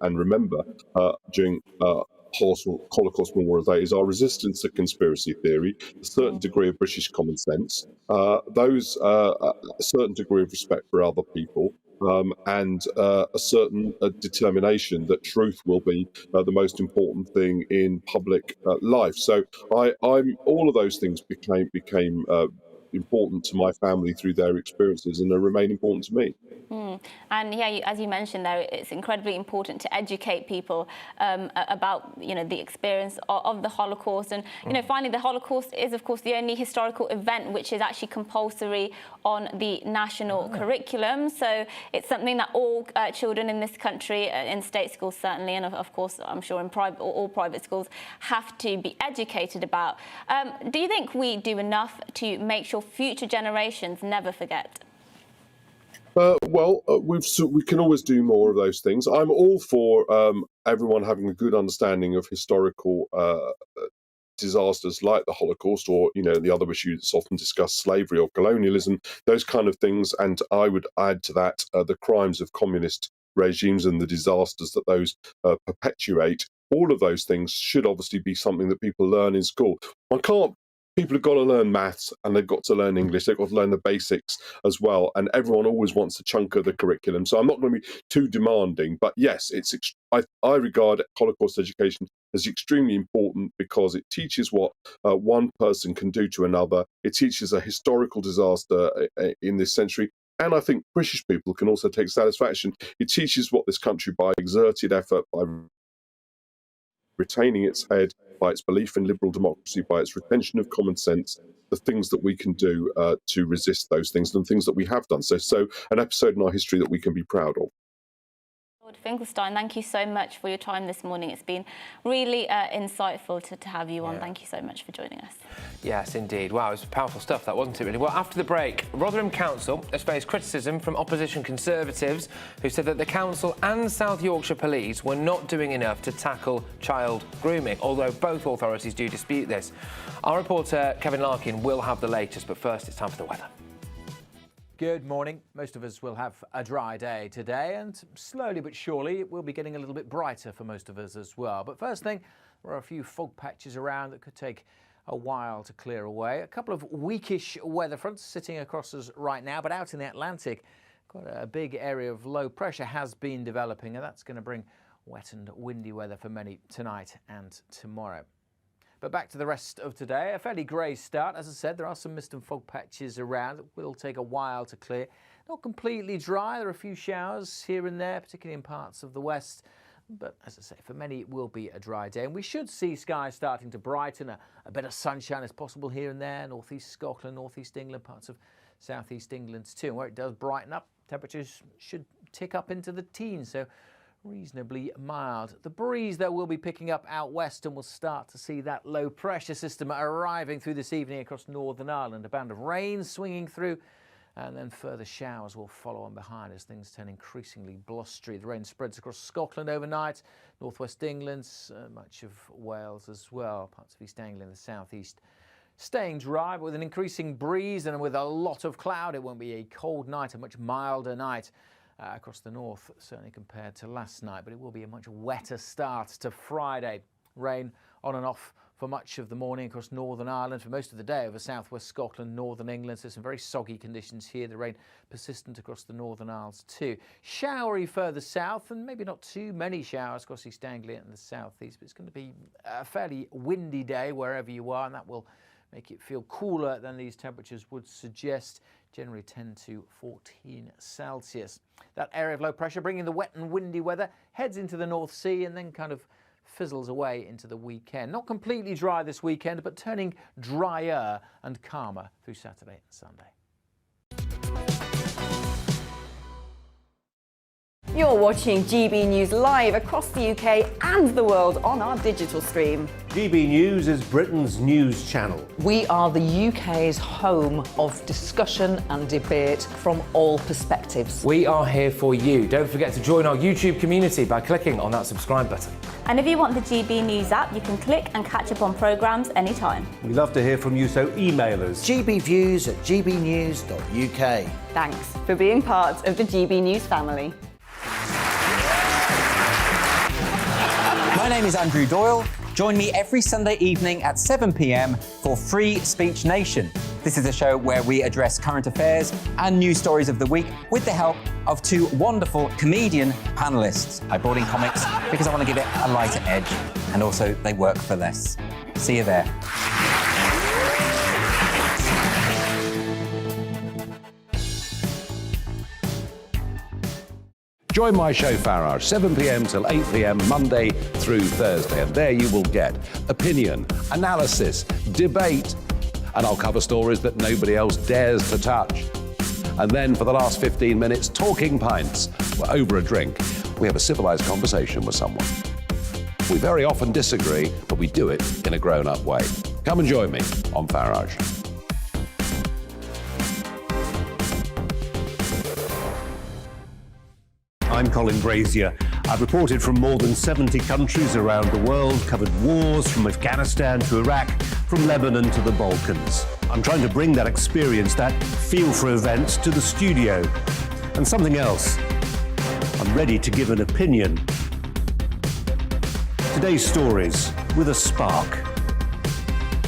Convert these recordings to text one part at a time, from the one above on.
and remember during Holocaust Memorial Day is our resistance to conspiracy theory, a certain degree of British common sense, a certain degree of respect for other people, and a certain determination that truth will be the most important thing in public life. So I'm all of those things became important to my family through their experiences, and they remain important to me. And yeah, as you mentioned there, it's incredibly important to educate people about, the experience of the Holocaust. And, finally, the Holocaust is, of course, the only historical event which is actually compulsory on the national curriculum. So it's something that all children in this country, in state schools certainly, and of course, I'm sure in all private schools, have to be educated about. Do you think we do enough to make sure future generations never forget? We can always do more of those things. I'm all for everyone having a good understanding of historical disasters like the Holocaust, or the other issue that's often discussed, slavery or colonialism, those kind of things. And I would add to that the crimes of communist regimes and the disasters that those perpetuate. All of those things should obviously be something that people learn in school. People have got to learn maths and they've got to learn English. They've got to learn the basics as well. And everyone always wants a chunk of the curriculum. So I'm not going to be too demanding. But yes, I regard Holocaust education as extremely important because it teaches what one person can do to another. It teaches a historical disaster in this century. And I think British people can also take satisfaction. It teaches what this country, by exerted effort, by retaining its head, by its belief in liberal democracy, by its retention of common sense, the things that we can do to resist those things, and things that we have done. So an episode in our history that we can be proud of. Lord Finkelstein, thank you so much for your time this morning. It's been really insightful to have you on. Thank you so much for joining us. Yes, indeed. Wow, it was powerful stuff, that, wasn't it, really? Well, after the break, Rotherham Council has faced criticism from opposition Conservatives who said that the council and South Yorkshire Police were not doing enough to tackle child grooming, although both authorities do dispute this. Our reporter, Kevin Larkin, will have the latest, but first it's time for the weather. Good morning. Most of us will have a dry day today, and slowly but surely it will be getting a little bit brighter for most of us as well. But first thing, there are a few fog patches around that could take a while to clear away. A couple of weakish weather fronts sitting across us right now, but out in the Atlantic, quite a big area of low pressure has been developing, and that's going to bring wet and windy weather for many tonight and tomorrow. But back to the rest of today, a fairly grey start. As I said, there are some mist and fog patches around that will take a while to clear. Not completely dry, there are a few showers here and there, particularly in parts of the west. But as I say, for many it will be a dry day. And we should see skies starting to brighten, a bit of sunshine is possible here and there, northeast Scotland, northeast England, parts of southeast England too. And where it does brighten up, temperatures should tick up into the teens, so reasonably mild. The breeze, though, will be picking up out west, and we'll start to see that low pressure system arriving through this evening across Northern Ireland. A band of rain swinging through, and then further showers will follow on behind as things turn increasingly blustery. The rain spreads across Scotland overnight, northwest England, much of Wales as well, parts of East Anglia and the southeast. Staying dry, but with an increasing breeze and with a lot of cloud. It won't be a cold night, a much milder night across the north, certainly compared to last night, but it will be a much wetter start to Friday. Rain on and off for much of the morning across Northern Ireland, for most of the day over southwest Scotland, northern England. So some very soggy conditions here. The rain persistent across the Northern Isles too. Showery further south, and maybe not too many showers across East Anglia and the southeast, but it's going to be a fairly windy day wherever you are, and that will make it feel cooler than these temperatures would suggest, generally 10 to 14 Celsius. That area of low pressure bringing the wet and windy weather, heads into the North Sea and then kind of fizzles away into the weekend. Not completely dry this weekend, but turning drier and calmer through Saturday and Sunday. You're watching GB News live across the UK and the world on our digital stream. GB News is Britain's news channel. We are the UK's home of discussion and debate from all perspectives. We are here for you. Don't forget to join our YouTube community by clicking on that subscribe button. And if you want the GB News app, you can click and catch up on programmes anytime. We love to hear from you, so email us. gbviews@gbnews.uk. Thanks for being part of the GB News family. My name is Andrew Doyle. Join me every Sunday evening at 7 p.m. for Free Speech Nation. This is a show where we address current affairs and news stories of the week with the help of two wonderful comedian panellists. I brought in comics because I want to give it a lighter edge, and also they work for less. See you there. Join my show Farage, 7 p.m. till 8 p.m. Monday through Thursday, and there you will get opinion, analysis, debate, and I'll cover stories that nobody else dares to touch. And then for the last 15 minutes, talking pints. We're over a drink. We have a civilised conversation with someone. We very often disagree, but we do it in a grown-up way. Come and join me on Farage. I'm Colin Brazier. I've reported from more than 70 countries around the world, covered wars from Afghanistan to Iraq, from Lebanon to the Balkans. I'm trying to bring that experience, that feel for events, to the studio. And something else. I'm ready to give an opinion. Today's stories with a spark.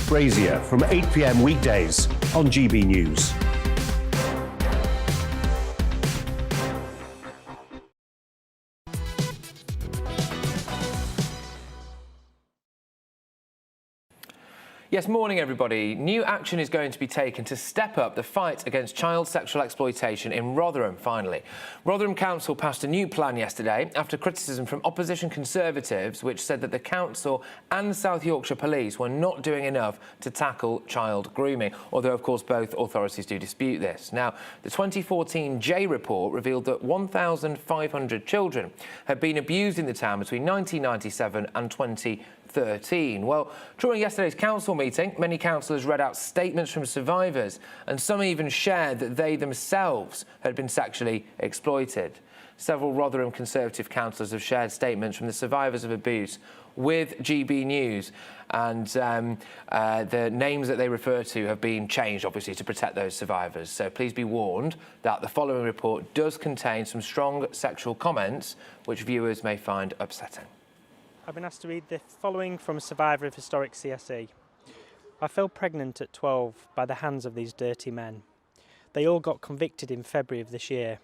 Brazier from 8 p.m. weekdays on GB News. Yes, morning everybody. New action is going to be taken to step up the fight against child sexual exploitation in Rotherham, finally. Rotherham Council passed a new plan yesterday after criticism from opposition Conservatives, which said that the council and South Yorkshire Police were not doing enough to tackle child grooming, although of course both authorities do dispute this. Now, the 2014 J report revealed that 1,500 children had been abused in the town between 1997 and 2013. Well, during yesterday's council meeting, many councillors read out statements from survivors, and some even shared that they themselves had been sexually exploited. Several Rotherham Conservative councillors have shared statements from the survivors of abuse with GB News, and the names that they refer to have been changed, obviously, to protect those survivors. So please be warned that the following report does contain some strong sexual comments which viewers may find upsetting. I've been asked to read the following from a survivor of historic CSE. I fell pregnant at 12 by the hands of these dirty men. They all got convicted in February of this year.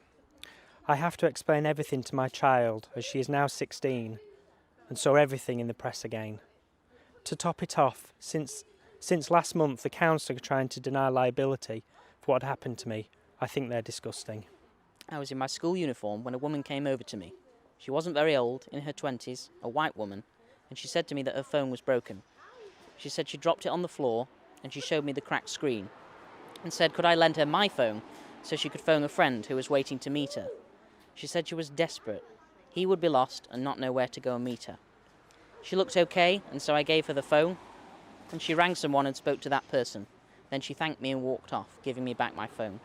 I have to explain everything to my child, as she is now 16, and saw everything in the press again. To top it off, since last month the council are trying to deny liability for what happened to me. I think they're disgusting. I was in my school uniform when a woman came over to me. She wasn't very old, in her 20s, a white woman, and she said to me that her phone was broken. She said she dropped it on the floor, and she showed me the cracked screen, and said could I lend her my phone so she could phone a friend who was waiting to meet her. She said she was desperate. He would be lost and not know where to go and meet her. She looked okay, and so I gave her the phone, and she rang someone and spoke to that person. Then she thanked me and walked off, giving me back my phone.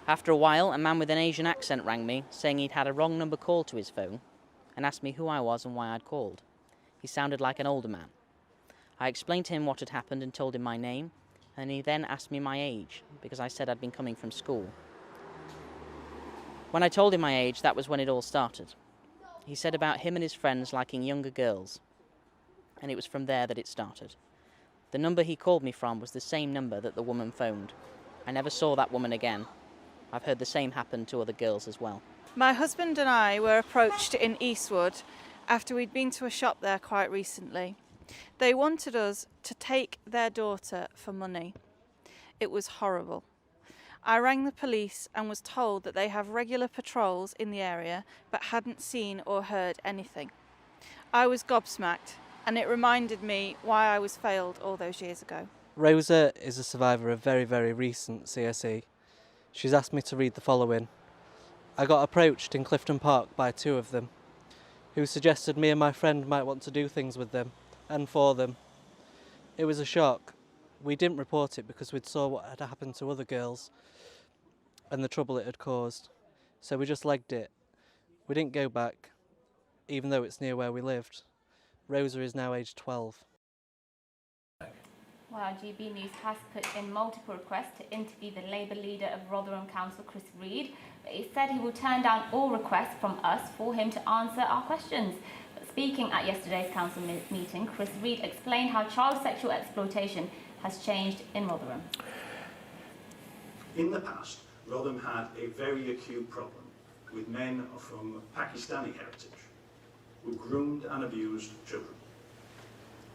After a while, a man with an Asian accent rang me, saying he'd had a wrong number called to his phone, and asked me who I was and why I'd called. He sounded like an older man. I explained to him what had happened and told him my name, and he then asked me my age, because I said I'd been coming from school. When I told him my age, that was when it all started. He said about him and his friends liking younger girls, and it was from there that it started. The number he called me from was the same number that the woman phoned. I never saw that woman again. I've heard the same happen to other girls as well. My husband and I were approached in Eastwood after we'd been to a shop there quite recently. They wanted us to take their daughter for money. It was horrible. I rang the police and was told that they have regular patrols in the area but hadn't seen or heard anything. I was gobsmacked, and it reminded me why I was failed all those years ago. Rosa is a survivor of very, very recent CSE. She's asked me to read the following. I got approached in Clifton Park by two of them, who suggested me and my friend might want to do things with them and for them. It was a shock. We didn't report it because we'd saw what had happened to other girls and the trouble it had caused. So we just legged it. We didn't go back, even though it's near where we lived. Rosa is now aged 12. Well, GB News has put in multiple requests to interview the Labour leader of Rotherham Council, Chris Reid, but he said he will turn down all requests from us for him to answer our questions. But speaking at yesterday's council meeting, Chris Reed explained how child sexual exploitation has changed in Rotherham. In the past, Rotherham had a very acute problem with men from Pakistani heritage who groomed and abused children.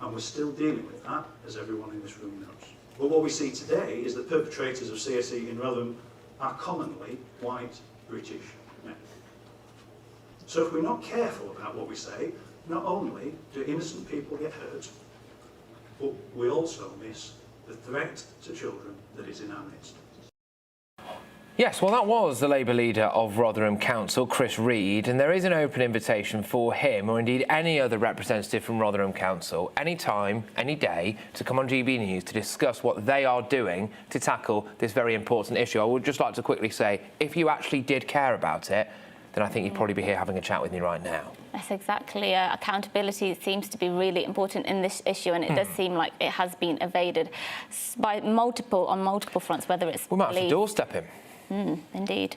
And we're still dealing with that, as everyone in this room knows. But what we see today is that perpetrators of CSE in Rotherham are commonly white British men. So if we're not careful about what we say, not only do innocent people get hurt, but we also miss the threat to children that is in our midst. Yes, well, that was the Labour leader of Rotherham Council, Chris Reed, and there is an open invitation for him, or indeed any other representative from Rotherham Council, any time, any day, to come on GB News to discuss what they are doing to tackle this very important issue. I would just like to quickly say, if you actually did care about it, then I think you'd probably be here having a chat with me right now. That's exactly. Accountability seems to be really important in this issue, and it does seem like it has been evaded on multiple fronts, whether it's... We might have to doorstep him. Indeed.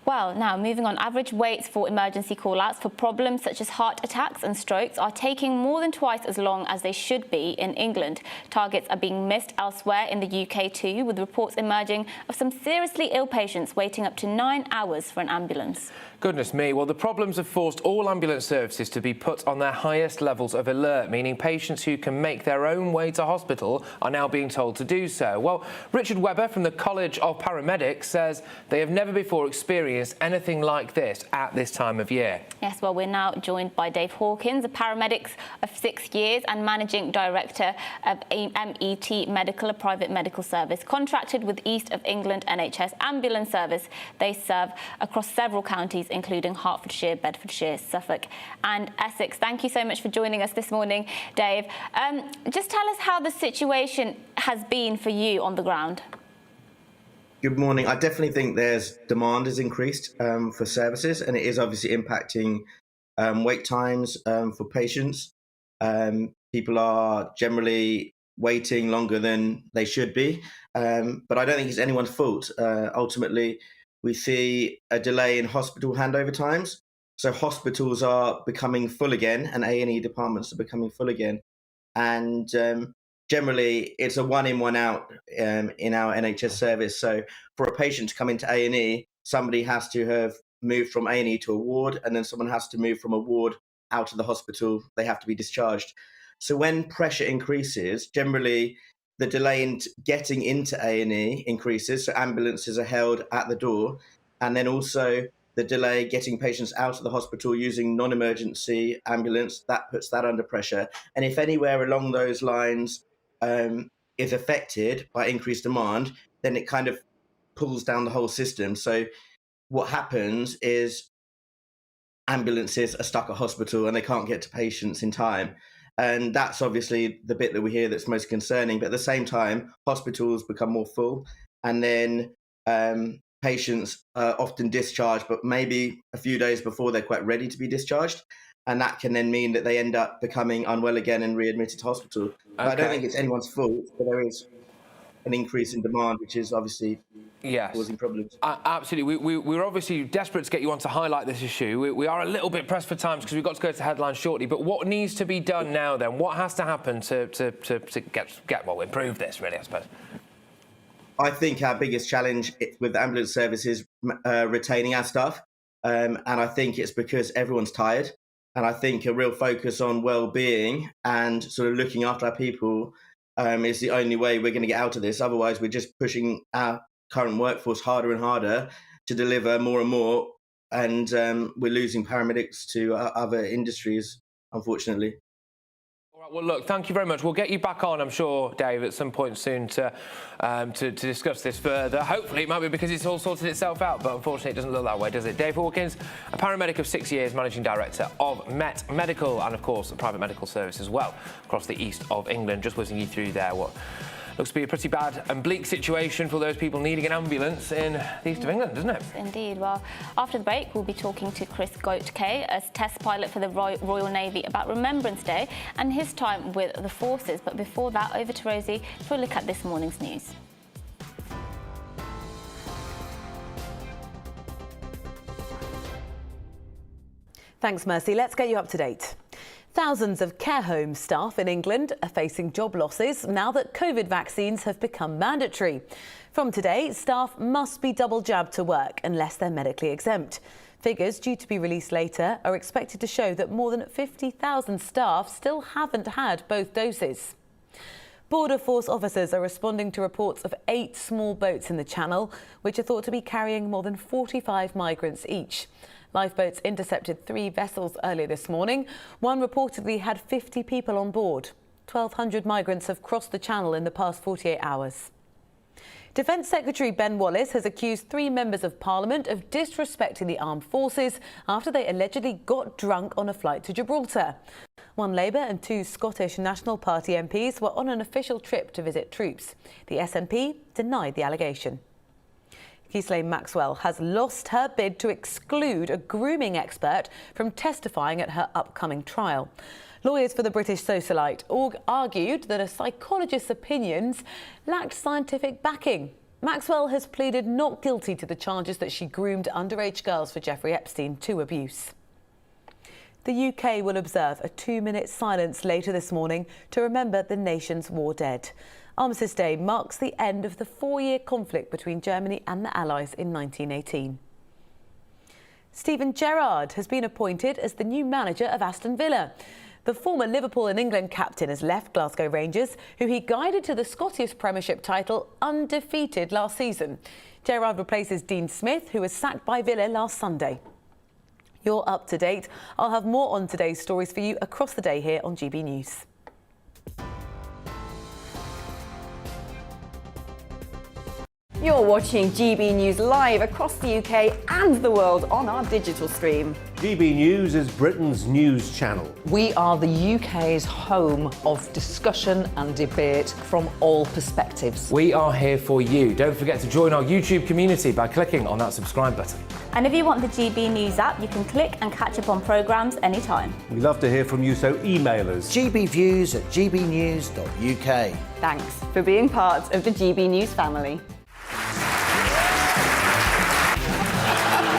Well, now moving on, average waits for emergency call-outs for problems such as heart attacks and strokes are taking more than twice as long as they should be in England. Targets are being missed elsewhere in the UK too, with reports emerging of some seriously ill patients waiting up to 9 hours for an ambulance. Goodness me. Well, the problems have forced all ambulance services to be put on their highest levels of alert, meaning patients who can make their own way to hospital are now being told to do so. Well, Richard Webber from the College of Paramedics says they have never before experienced anything like this at this time of year. Yes, well, we're now joined by Dave Hawkins, a paramedic of 6 years and managing director of MET Medical, a private medical service contracted with East of England NHS Ambulance Service. They serve across several counties, including Hertfordshire, Bedfordshire, Suffolk and Essex. Thank you so much for joining us this morning, Dave. Just tell us how the situation has been for you on the ground. Good morning. I definitely think demand has increased for services, and it is obviously impacting wait times for patients. People are generally waiting longer than they should be, but I don't think it's anyone's fault. Ultimately, we see a delay in hospital handover times. So hospitals are becoming full again, and A&E departments are becoming full again. And generally, it's a one in, one out in our NHS service. So for a patient to come into A&E, somebody has to have moved from A&E to a ward, and then someone has to move from a ward out of the hospital. They have to be discharged. So when pressure increases, generally the delay in getting into A&E increases. So ambulances are held at the door, and then also the delay getting patients out of the hospital using non-emergency ambulance, that puts that under pressure. And if anywhere along those lines is affected by increased demand, then it kind of pulls down the whole system. So what happens is ambulances are stuck at hospital and they can't get to patients in time. And that's obviously the bit that we hear that's most concerning. But at the same time, hospitals become more full, and then patients are often discharged, but maybe a few days before they're quite ready to be discharged. And that can then mean that they end up becoming unwell again and readmitted to hospital. Okay. I don't think it's anyone's fault, but there is an increase in demand, which is obviously causing problems. Absolutely. We're obviously desperate to get you on to highlight this issue. We are a little bit pressed for time because we've got to go to the headlines shortly. But what needs to be done now then? What has to happen to improve this, really, I suppose? I think our biggest challenge with the ambulance service is retaining our staff. And I think it's because everyone's tired. And I think a real focus on well-being and sort of looking after our people is the only way we're going to get out of this. Otherwise, we're just pushing our current workforce harder and harder to deliver more and more. And we're losing paramedics to other industries, unfortunately. All right, well, look, thank you very much. We'll get you back on, I'm sure, Dave, at some point soon to discuss this further. Hopefully, it might be because it's all sorted itself out, but unfortunately, it doesn't look that way, does it? Dave Hawkins, a paramedic of 6 years, managing director of MET Medical, and, of course, a private medical service as well across the east of England. Just whizzing you through there what looks to be a pretty bad and bleak situation for those people needing an ambulance in the east of England, doesn't it? Indeed. Well, after the break, we'll be talking to Chris Goetke, a test pilot for the Royal Navy, about Remembrance Day and his time with the forces. But before that, over to Rosie for a look at this morning's news. Thanks, Mercy. Let's get you up to date. Thousands of care home staff in England are facing job losses now that COVID vaccines have become mandatory. From today, staff must be double jabbed to work unless they're medically exempt. Figures due to be released later are expected to show that more than 50,000 staff still haven't had both doses. Border Force officers are responding to reports of 8 small boats in the Channel, which are thought to be carrying more than 45 migrants each. Lifeboats intercepted 3 vessels earlier this morning. One reportedly had 50 people on board. 1,200 migrants have crossed the Channel in the past 48 hours. Defence Secretary Ben Wallace has accused 3 members of Parliament of disrespecting the armed forces after they allegedly got drunk on a flight to Gibraltar. 1 Labour and 2 Scottish National Party MPs were on an official trip to visit troops. The SNP denied the allegation. Ghislaine Maxwell has lost her bid to exclude a grooming expert from testifying at her upcoming trial. Lawyers for the British socialite argued that a psychologist's opinions lacked scientific backing. Maxwell has pleaded not guilty to the charges that she groomed underage girls for Jeffrey Epstein to abuse. The UK will observe a 2-minute silence later this morning to remember the nation's war dead. Armistice Day marks the end of the 4-year conflict between Germany and the Allies in 1918. Steven Gerrard has been appointed as the new manager of Aston Villa. The former Liverpool and England captain has left Glasgow Rangers, who he guided to the Scottish Premiership title undefeated last season. Gerrard replaces Dean Smith, who was sacked by Villa last Sunday. You're up to date. I'll have more on today's stories for you across the day here on GB News. You're watching GB News live across the UK and the world on our digital stream. GB News is Britain's news channel. We are the UK's home of discussion and debate from all perspectives. We are here for you. Don't forget to join our YouTube community by clicking on that subscribe button. And if you want the GB News app, you can click and catch up on programmes anytime. We love to hear from you, so email us. gbviews@gbnews.uk. Thanks for being part of the GB News family.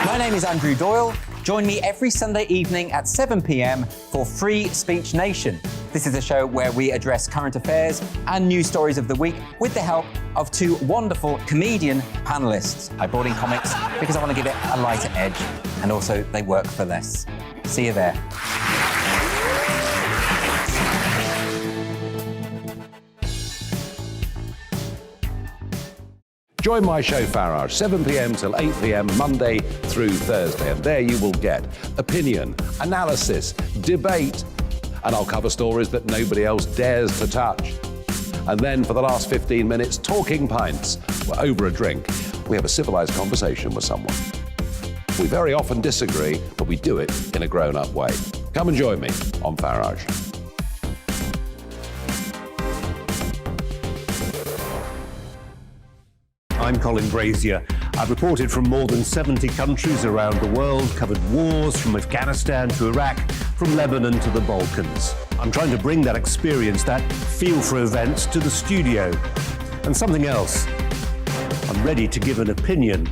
My name is Andrew Doyle. Join me every Sunday evening at 7 p.m. for Free Speech Nation. This is a show where we address current affairs and news stories of the week with the help of 2 wonderful comedian panellists. I brought in comics because I want to give it a lighter edge, and also they work for less. See you there. Join my show Farage, 7 p.m. till 8 p.m. Monday through Thursday. And there you will get opinion, analysis, debate, and I'll cover stories that nobody else dares to touch. And then for the last 15 minutes, talking pints. We're over a drink. We have a civilised conversation with someone. We very often disagree, but we do it in a grown-up way. Come and join me on Farage. I'm Colin Brazier. I've reported from more than 70 countries around the world, covered wars from Afghanistan to Iraq, from Lebanon to the Balkans. I'm trying to bring that experience, that feel for events, to the studio. And something else. I'm ready to give an opinion.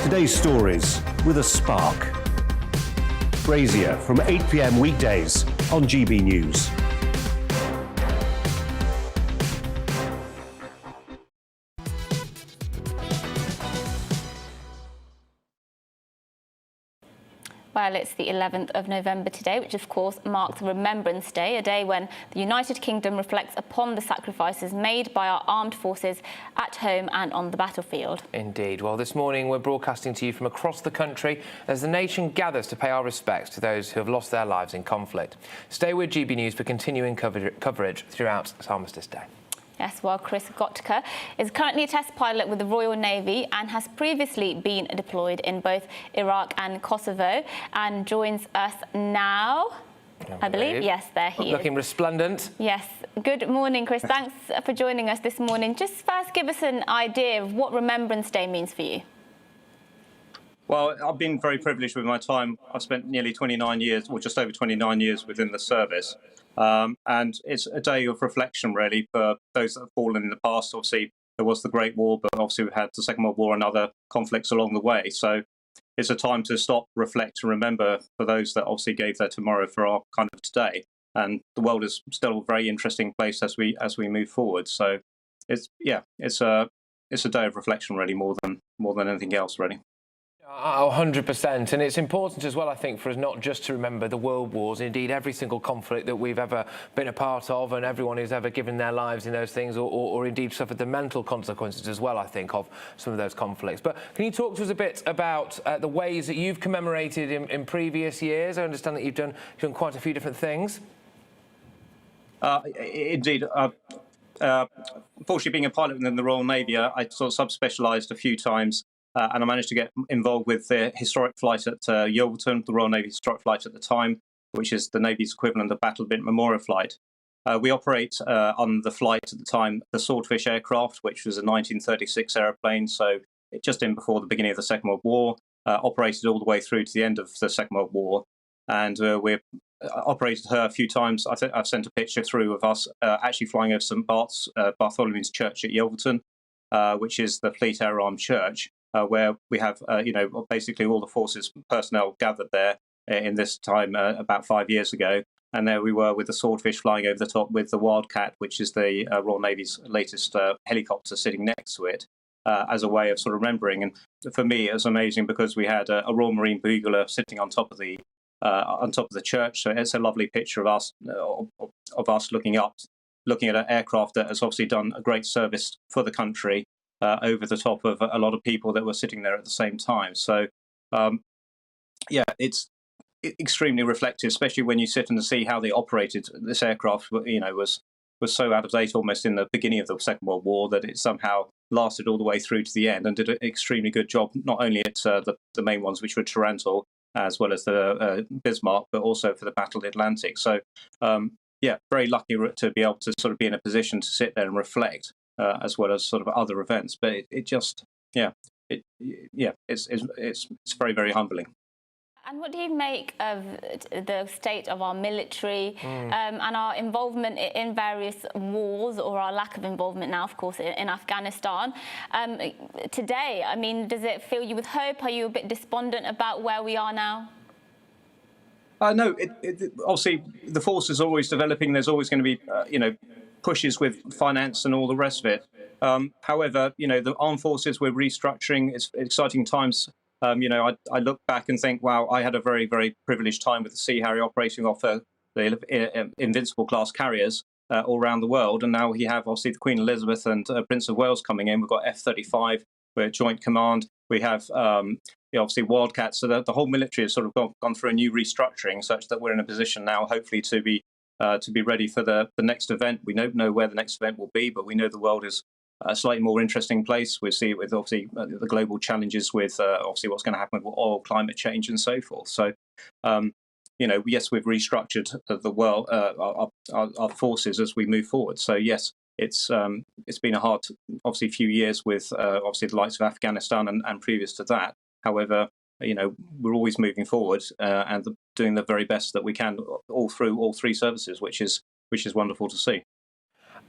Today's stories with a spark. Brazier from 8 p.m. weekdays on GB News. Well, it's the 11th of November today, which of course marks Remembrance Day, a day when the United Kingdom reflects upon the sacrifices made by our armed forces at home and on the battlefield. Indeed. Well, this morning we're broadcasting to you from across the country as the nation gathers to pay our respects to those who have lost their lives in conflict. Stay with GB News for continuing coverage throughout Armistice Day. Yes, well, Chris Gotka is currently a test pilot with the Royal Navy and has previously been deployed in both Iraq and Kosovo and joins us now, I believe. Yes, there he is. Looking resplendent. Yes. Good morning, Chris. Thanks for joining us this morning. Just first give us an idea of what Remembrance Day means for you. Well, I've been very privileged with my time. I've spent nearly 29 years, or just over 29 years within the service. And it's a day of reflection, really, for those that have fallen in the past. Obviously, there was the Great War, but obviously we had the Second World War and other conflicts along the way. So it's a time to stop, reflect, and remember for those that obviously gave their tomorrow for our kind of today. And the world is still a very interesting place as we move forward. So it's a day of reflection, really, more than anything else, really. 100%, and it's important as well, I think, for us not just to remember the world wars, indeed every single conflict that we've ever been a part of, and everyone who's ever given their lives in those things, or indeed suffered the mental consequences as well, I think, of some of those conflicts. But can you talk to us a bit about the ways that you've commemorated in previous years? I understand that you've done quite a few different things. Indeed. Unfortunately, being a pilot within the Royal Navy, I sort of subspecialised a few times. And I managed to get involved with the historic flight at Yeovilton, the Royal Navy historic flight at the time, which is the Navy's equivalent of Battle of Britain Memorial Flight. We operate on the flight at the time the Swordfish aircraft, which was a 1936 aeroplane, so just in before the beginning of the Second World War, operated all the way through to the end of the Second World War. And we've operated her a few times. I think I've sent a picture through of us actually flying over St Bartholomew's Church at Yeovilton, which is the Fleet Air Arm Church. Where we have, basically all the forces personnel gathered there in this time about 5 years ago. And there we were with the Swordfish flying over the top with the Wildcat, which is the Royal Navy's latest helicopter sitting next to it, as a way of sort of remembering. And for me, it was amazing because we had a Royal Marine bugler sitting on top of the church. So it's a lovely picture of us looking at an aircraft that has obviously done a great service for the country. Over the top of a lot of people that were sitting there at the same time. So, it's extremely reflective, especially when you sit and see how they operated this aircraft. Was so out of date almost in the beginning of the Second World War that it somehow lasted all the way through to the end and did an extremely good job, not only at the main ones, which were Tarantul, as well as the Bismarck, but also for the Battle of the Atlantic. So, very lucky to be able to sort of be in a position to sit there and reflect. As well as sort of other events, but it's very, very humbling. And what do you make of the state of our military and our involvement in various wars, or our lack of involvement now, of course, in Afghanistan? Today, I mean, does it fill you with hope? Are you a bit despondent about where we are now? No, obviously the force is always developing. There's always going to be, pushes with finance and all the rest of it. However, the armed forces, we're restructuring. It's exciting times. I look back and think, wow, I had a very, very privileged time with the Sea Harrier operating off the Invincible class carriers all around the world. And now we have obviously the Queen Elizabeth and Prince of Wales coming in. We've got F-35, we're Joint Command. We have obviously Wildcats. So the whole military has sort of gone through a new restructuring, such that we're in a position now, hopefully, to be ready for the next event. We don't know where the next event will be, but we know the world is a slightly more interesting place. We see it with obviously the global challenges with obviously what's going to happen with oil, climate change, and so forth. So, yes, we've restructured the world, our forces as we move forward. So yes, it's been a hard, obviously, few years with obviously the likes of Afghanistan and previous to that. However, we're always moving forward and doing the very best that we can all through all three services, which is wonderful to see.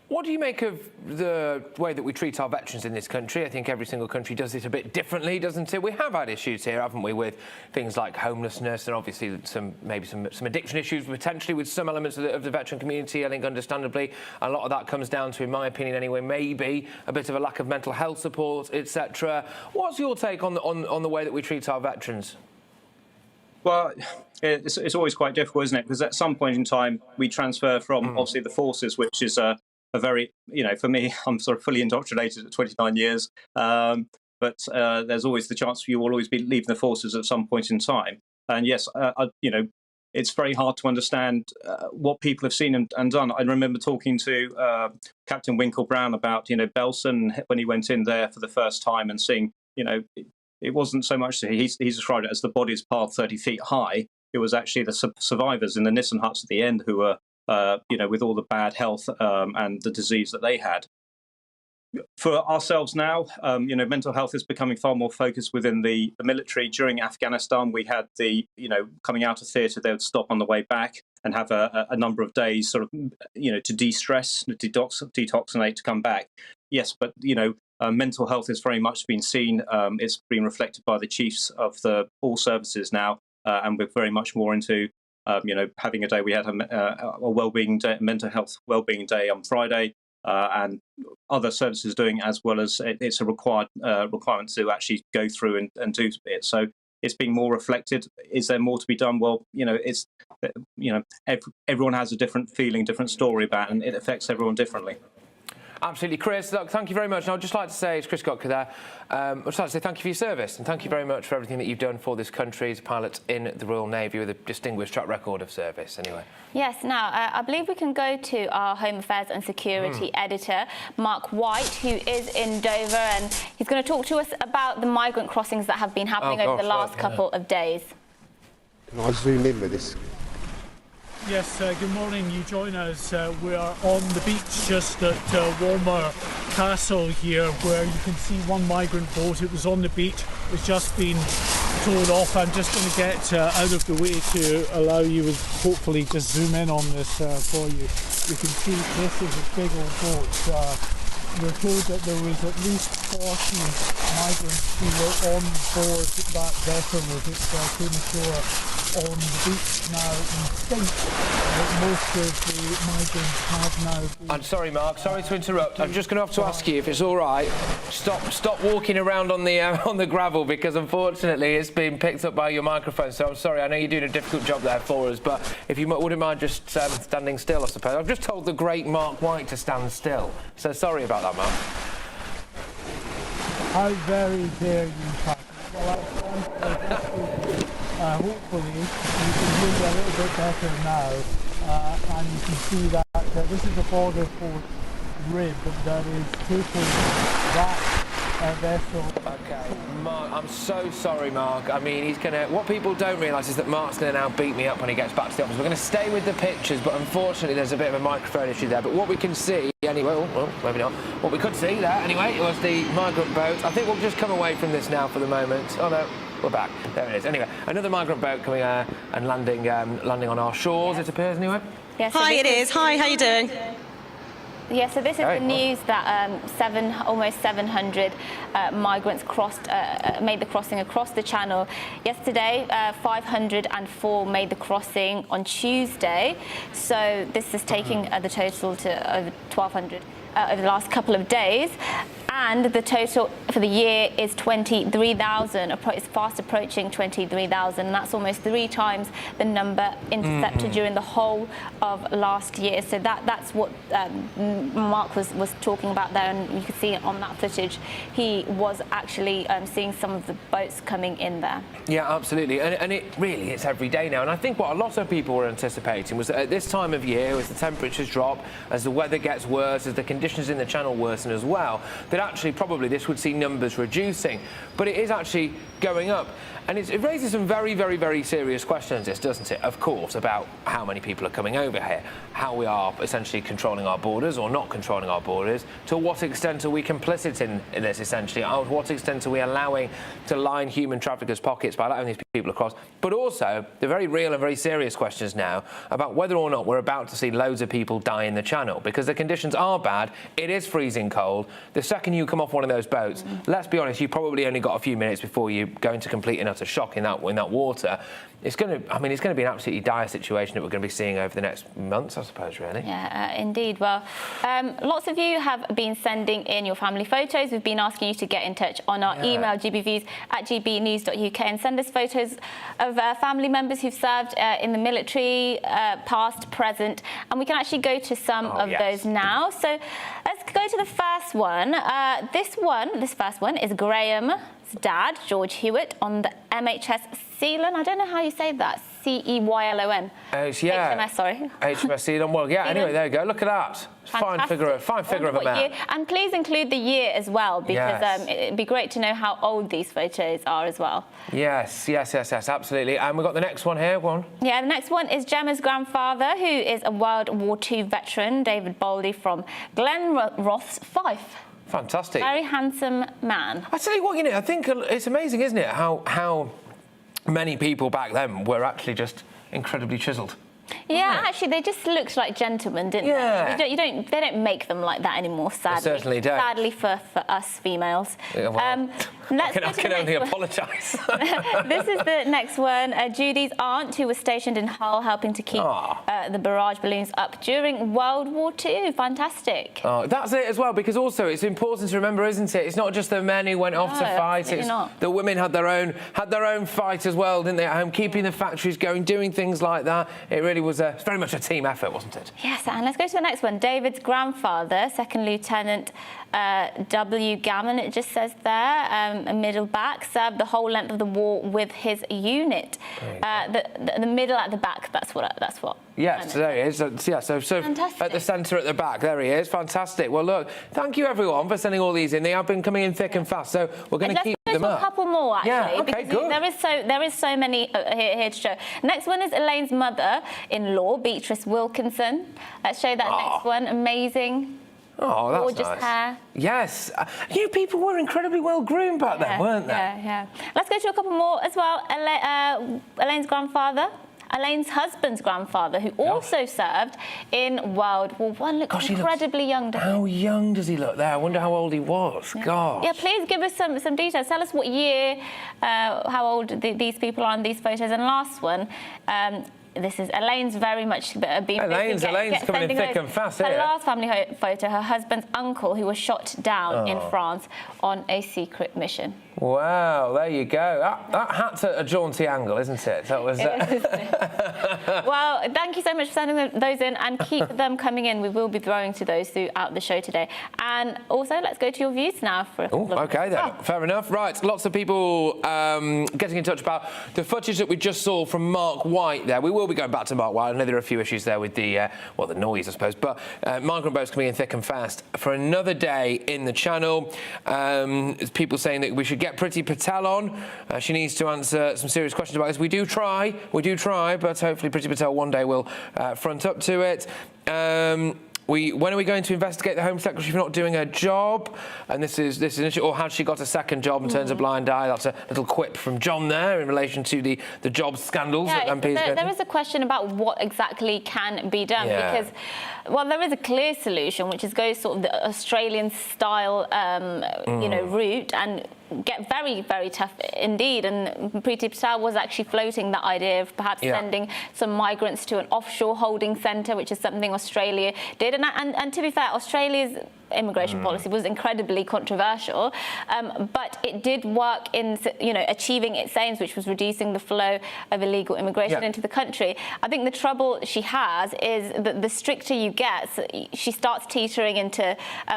What do you make of the way that we treat our veterans in this country? I think every single country does it a bit differently, doesn't it? We have had issues here, haven't we, with things like homelessness and obviously some addiction issues potentially with some elements of the veteran community. I think understandably a lot of that comes down to, in my opinion anyway, maybe a bit of a lack of mental health support, etc. What's your take on the way that we treat our veterans? Well, it's always quite difficult, isn't it? Because at some point in time we transfer from obviously the forces, which is a very, for me, I'm sort of fully indoctrinated at 29 years. But there's always the chance you will always be leaving the forces at some point in time. And yes, it's very hard to understand what people have seen and done. I remember talking to Captain Winkle Brown about, Belson when he went in there for the first time and seeing, it wasn't so much that he's described it as the bodies piled 30 feet high. It was actually the survivors in the Nissen huts at the end who were, with all the bad health and the disease that they had. For ourselves now, mental health is becoming far more focused within the military. During Afghanistan, we had coming out of theatre, they would stop on the way back and have a number of days sort of, to de-stress, detoxinate to come back. Yes, but, Mental health has very much been seen. It's been reflected by the chiefs of all services now, and we're very much more into having a day. We had a wellbeing day, mental health wellbeing day on Friday, and other services doing, as well as it's a requirement to actually go through and do it. So it's being more reflected. Is there more to be done? Well, everyone has a different feeling, different story about it, and it affects everyone differently. Absolutely, Chris. Look, thank you very much. And I'd just like to say, it's Chris Gotka there. I'd just like to say thank you for your service, and thank you very much for everything that you've done for this country as a pilot in the Royal Navy with a distinguished track record of service. Anyway. Yes. Now, I believe we can go to our Home Affairs and Security editor, Mark White, who is in Dover, and he's going to talk to us about the migrant crossings that have been happening over the last couple of days. Can I zoom in with this? Yes, good morning. You join us. We are on the beach just at Walmer Castle here, where you can see one migrant boat. It was on the beach. It's just been towed off. I'm just going to get out of the way to allow you to hopefully just zoom in on this for you. You can see this is a big old boat. We're told that there was at least 40 migrants who were on board that vessel as it came ashore on the beach now. We think that most of the migrants have now... I'm sorry, Mark. Sorry to interrupt. I'm just going to have to ask you if it's all right. Stop walking around on the gravel, because unfortunately it's been picked up by your microphone. So I'm sorry. I know you're doing a difficult job there for us, but if you wouldn't mind just standing still, I suppose. I've just told the great Mark White to stand still. So sorry about that, Mark. How very dare you, Patrick? Well, hopefully you can hear me a little bit better now, and you can see that this is a border force rib that is taking that vessel. Okay, Mark, I'm so sorry, Mark. I mean, he's going to... What people don't realise is that Mark's going to now beat me up when he gets back to the office. We're going to stay with the pictures, but unfortunately there's a bit of a microphone issue there. But what we can see, anyway... Well, maybe not. What we could see there, anyway, was the migrant boat. I think we'll just come away from this now for the moment. Oh, no. We're back. There it is. Anyway, another migrant boat coming and landing on our shores, it appears, anyway. Yes, Hi, it is. Hi, how you doing? Yeah, so this is the news that almost 700 migrants made the crossing across the Channel yesterday. 504 made the crossing on Tuesday. So this is taking the total to over 1,200 over the last couple of days. And the total for the year is 23,000. It's fast approaching 23,000. And that's almost 3 times the number intercepted during the whole of last year. So that's what Mark was talking about there, and you could see it on that footage. He was actually seeing some of the boats coming in there. Yeah, absolutely. And it's every day now. And I think what a lot of people were anticipating was that at this time of year, as the temperatures drop, as the weather gets worse, as the conditions in the Channel worsen as well, that actually probably this would see numbers reducing. But it is actually going up. And it raises some very, very, very serious questions, this, doesn't it? Of course, about how many people are coming over here, how we are essentially controlling our borders or not controlling our borders, to what extent are we complicit in this, essentially, to what extent are we allowing to line human traffickers' pockets by allowing these people across, but also the very real and very serious questions now about whether or not we're about to see loads of people die in the Channel, because the conditions are bad, it is freezing cold. The second you come off one of those boats, let's be honest, you probably only got a few minutes before you go into complete and utter shock in that water. It's going to be an absolutely dire situation that we're going to be seeing over the next months, I suppose, really. Yeah, indeed. Well, lots of you have been sending in your family photos. We've been asking you to get in touch on our email, gbviews@gbnews.uk, and send us photos of family members who've served in the military, past, present, and we can actually go to some of those now. So let's go to the first one. This first one is Graham's dad, George Hewitt, on the MHS Ceylon. I don't know how you say that. Ceylon. HMS, sorry. HMS Ceylon. Well, yeah. Anyway, there you go. Look at that. Fine figure of a man. Year. And please include the year as well, because it'd be great to know how old these photos are as well. Yes, absolutely. And we've got the next one here. Go on. Yeah, the next one is Gemma's grandfather, who is a World War II veteran, David Boldy from Glenroth's Fife. Fantastic. Very handsome man. I tell you what, I think it's amazing, isn't it, how many people back then were actually just incredibly chiselled. Yeah, actually, they just looked like gentlemen, didn't they? They don't make them like that anymore, sadly. They certainly don't. Sadly for us females. Yeah, well, I can only apologise. This is the next one. Judy's aunt, who was stationed in Hull, helping to keep the barrage balloons up during World War II. Fantastic. Oh, that's it as well, because also it's important to remember, isn't it? It's not just the men who went off to fight. It's the women had their own fight as well, didn't they? At home, keeping the factories going, doing things like that. It really was very much a team effort, wasn't it? Yes, and let's go to the next one. David's grandfather, Second Lieutenant W. Gammon, it just says there, a middle back, served the whole length of the war with his unit. The middle at the back, that's what. Yes, there he is. So at the centre at the back, there he is. Fantastic. Well, look, thank you everyone for sending all these in. They have been coming in thick and fast, so we're going to keep them up. A couple more, actually. Yeah, okay, good. There is so many here to show. Next one is Elaine's mother-in-law, Beatrice Wilkinson. Let's show that next one. Amazing. Oh, that's gorgeous nice. hair. Yes. You people were incredibly well groomed back then, weren't they? Yeah. Let's go to a couple more as well. Elaine's grandfather. Elaine's husband's grandfather, who also served in World War I, looks incredibly young. How young does he look there? I wonder how old he was. Gosh. Yeah, please give us some details. Tell us what year, how old these people are in these photos. And last one, this is Elaine's very much been Elaine's coming in thick and fast here. Her last family photo, her husband's uncle, who was shot down in France on a secret mission. Wow, there you go. That hat's at a jaunty angle, isn't it? That was. Well, thank you so much for sending those in, and keep them coming in. We will be throwing to those throughout the show today. And also, let's go to your views now for a couple of okay then, fair enough. Right, lots of people getting in touch about the footage that we just saw from Mark White there. We will be going back to Mark White. I know there are a few issues there with the the noise, I suppose, but migrant boats coming in thick and fast for another day in the channel. There's people saying that we should get Priti Patel on. She needs to answer some serious questions about this. We do try, but hopefully Priti Patel one day will front up to it. When are we going to investigate the Home Secretary for not doing her job? And this is an issue. Or has she got a second job and turns a blind eye? That's a little quip from John there in relation to the job scandals that MPs there is a question about what exactly can be done because, well, there is a clear solution, which is go sort of the Australian style, route and get very, very tough indeed. And Priti Patel was actually floating that idea of perhaps sending some migrants to an offshore holding centre, which is something Australia did. And to be fair, Australia's immigration policy was incredibly controversial, but it did work in achieving its aims, which was reducing the flow of illegal immigration into the country. I think the trouble she has is that the stricter you get, she starts teetering into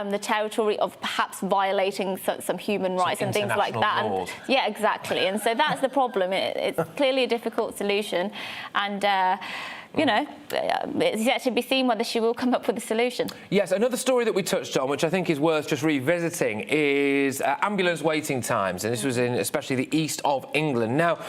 the territory of perhaps violating some human rights and things like that. And, exactly. And so that's the problem. It's clearly a difficult solution, and it's yet to be seen whether she will come up with a solution. Yes, another story that we touched on, which I think is worth just revisiting, is ambulance waiting times, and this was in especially the east of England. Now,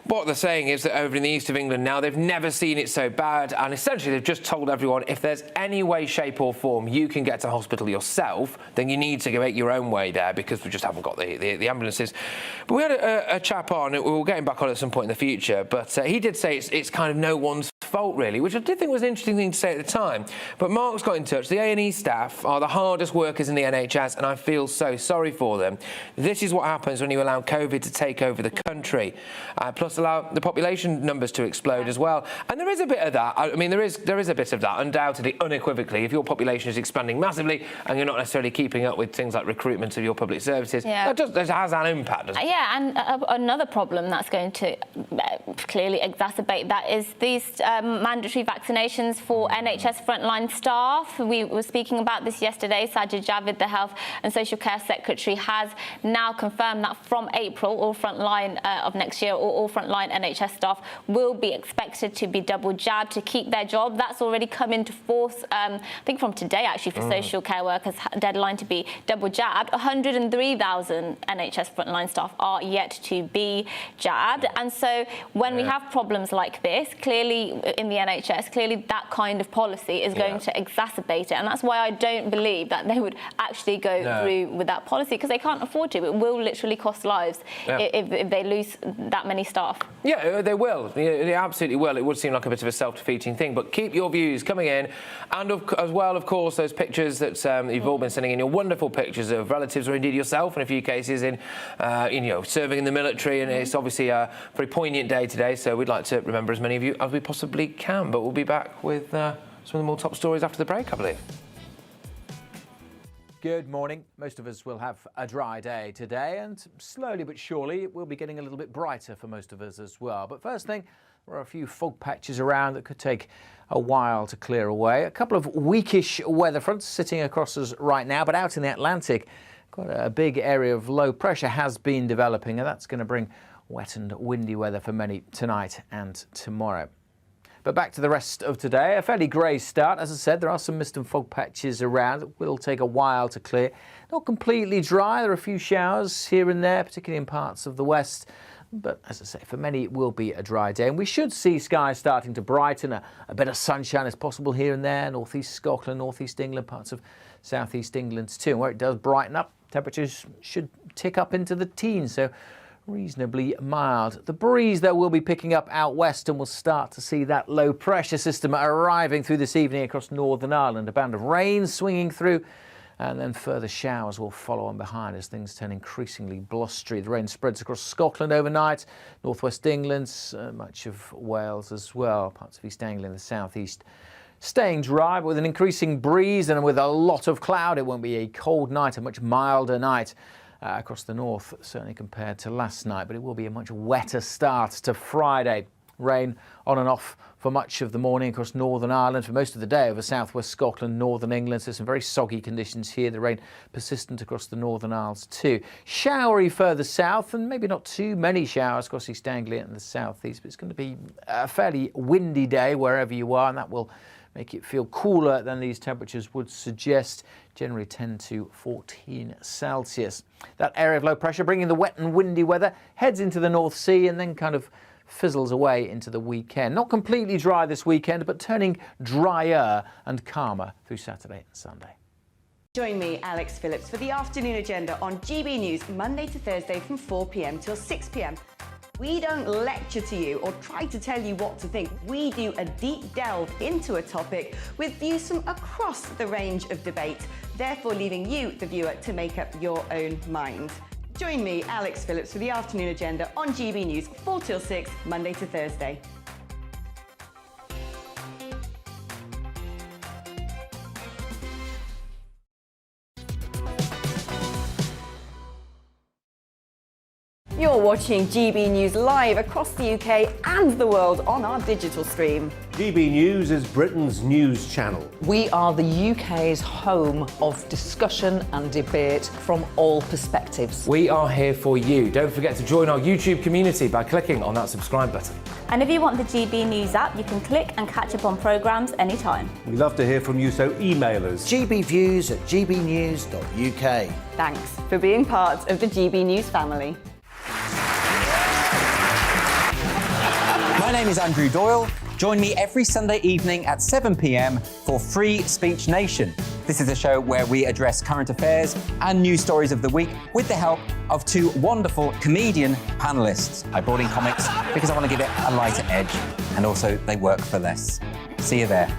what they're saying is that over in the east of England now, they've never seen it so bad, and essentially they've just told everyone if there's any way, shape or form you can get to hospital yourself, then you need to go make your own way there because we just haven't got the ambulances. But we had a chap on, we'll get him back on at some point in the future, but he did say it's kind of no one's fault really, which I did think was an interesting thing to say at the time. But Mark's got in touch. The A&E staff are the hardest workers in the NHS, and I feel so sorry for them. This is what happens when you allow COVID to take over the country, plus allow the population numbers to explode as well. And there is a bit of that. I mean, there is a bit of that, undoubtedly, unequivocally. If your population is expanding massively and you're not necessarily keeping up with things like recruitment of your public services, that has an impact, doesn't it? Yeah, and another problem that's going to clearly exacerbate that is these mandatory vaccinations for NHS frontline staff. We were speaking about this yesterday. Sajid Javid, the Health and Social Care Secretary, has now confirmed that from April, all frontline of next year, all frontline NHS staff will be expected to be double jabbed to keep their job. That's already come into force, I think from today actually, for social care workers, deadline to be double jabbed. 103,000 NHS frontline staff are yet to be jabbed. And so when we have problems like this, clearly in the NHS, clearly that kind of policy is going to exacerbate it. And that's why I don't believe that they would actually go through with that policy, because they can't afford to. It will literally cost lives if they lose that many staff. off. Yeah, they will. They absolutely will. It would seem like a bit of a self-defeating thing, but keep your views coming in. And as well, of course, those pictures that you've all been sending in, your wonderful pictures of relatives or indeed yourself in a few cases in serving in the military. And it's obviously a very poignant day today, so we'd like to remember as many of you as we possibly can. But we'll be back with some of the more top stories after the break, I believe. Good morning. Most of us will have a dry day today, and slowly but surely it will be getting a little bit brighter for most of us as well. But first thing, there are a few fog patches around that could take a while to clear away. A couple of weakish weather fronts sitting across us right now, but out in the Atlantic, quite a big area of low pressure has been developing, and that's going to bring wet and windy weather for many tonight and tomorrow. But back to the rest of today, a fairly grey start. As I said, there are some mist and fog patches around. It will take a while to clear. Not completely dry. There are a few showers here and there, particularly in parts of the west. But as I say, for many it will be a dry day. And we should see skies starting to brighten. A bit of sunshine is possible here and there. North East Scotland, North East England, parts of South East England too. And where it does brighten up, temperatures should tick up into the teens. So reasonably mild. The breeze, though, will be picking up out west, and we'll start to see that low pressure system arriving through this evening across Northern Ireland. A band of rain swinging through, and then further showers will follow on behind as things turn increasingly blustery. The rain spreads across Scotland overnight, northwest England, much of Wales as well, parts of East Anglia and the southeast. Staying dry, but with an increasing breeze and with a lot of cloud. It won't be a cold night, a much milder night across the north, certainly compared to last night, but it will be a much wetter start to Friday. Rain on and off for much of the morning across Northern Ireland, for most of the day over southwest Scotland, northern England. So some very soggy conditions here. The rain persistent across the Northern Isles too. Showery further south, and maybe not too many showers across East Anglia and the southeast, but it's going to be a fairly windy day wherever you are, and that will make it feel cooler than these temperatures would suggest, generally 10 to 14 Celsius. That area of low pressure bringing the wet and windy weather heads into the North Sea and then kind of fizzles away into the weekend. Not completely dry this weekend, but turning drier and calmer through Saturday and Sunday. Join me, Alex Phillips, for the afternoon agenda on GB News, Monday to Thursday from 4 p.m. till 6 p.m. We don't lecture to you or try to tell you what to think. We do a deep delve into a topic with views from across the range of debate, therefore leaving you, the viewer, to make up your own mind. Join me, Alex Phillips, for the afternoon agenda on GB News, 4 till 6, Monday to Thursday. You're watching GB News live across the UK and the world on our digital stream. GB News is Britain's news channel. We are the UK's home of discussion and debate from all perspectives. We are here for you. Don't forget to join our YouTube community by clicking on that subscribe button. And if you want the GB News app, you can click and catch up on programmes anytime. We love to hear from you, so email us. gbviews@gbnews.uk. Thanks for being part of the GB News family. My name is Andrew Doyle. Join me every Sunday evening at 7 p.m. for Free Speech Nation. This is a show where we address current affairs and news stories of the week with the help of two wonderful comedian panellists. I brought in comics because I want to give it a lighter edge, and also they work for less. See you there.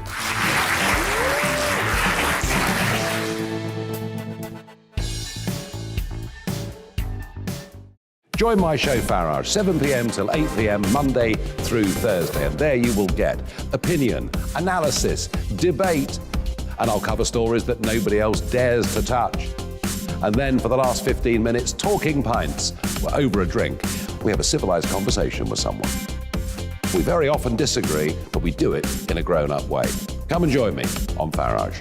Join my show Farage, 7 p.m. till 8 p.m. Monday through Thursday. And there you will get opinion, analysis, debate, and I'll cover stories that nobody else dares to touch. And then for the last 15 minutes, talking pints. We're over a drink. We have a civilized conversation with someone. We very often disagree, but we do it in a grown-up way. Come and join me on Farage.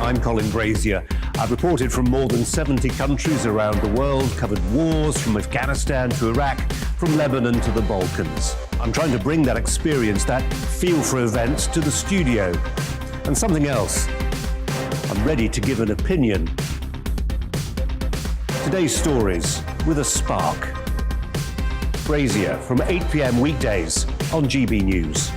I'm Colin Brazier. I've reported from more than 70 countries around the world, covered wars from Afghanistan to Iraq, from Lebanon to the Balkans. I'm trying to bring that experience, that feel for events, to the studio. And something else, I'm ready to give an opinion. Today's stories with a spark. Brazier from 8 p.m. weekdays on GB News.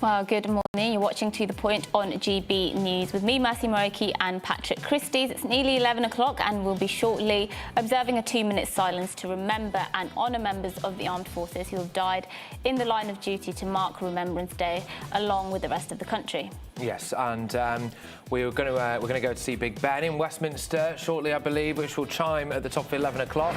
Well, good morning. You're watching To The Point on GB News with me, Mercy Moroki, and Patrick Christie's. It's nearly 11 o'clock and we'll be shortly observing a 2-minute silence to remember and honour members of the armed forces who have died in the line of duty to mark Remembrance Day along with the rest of the country. Yes, and we're going to go to see Big Ben in Westminster shortly, I believe, which will chime at the top of 11 o'clock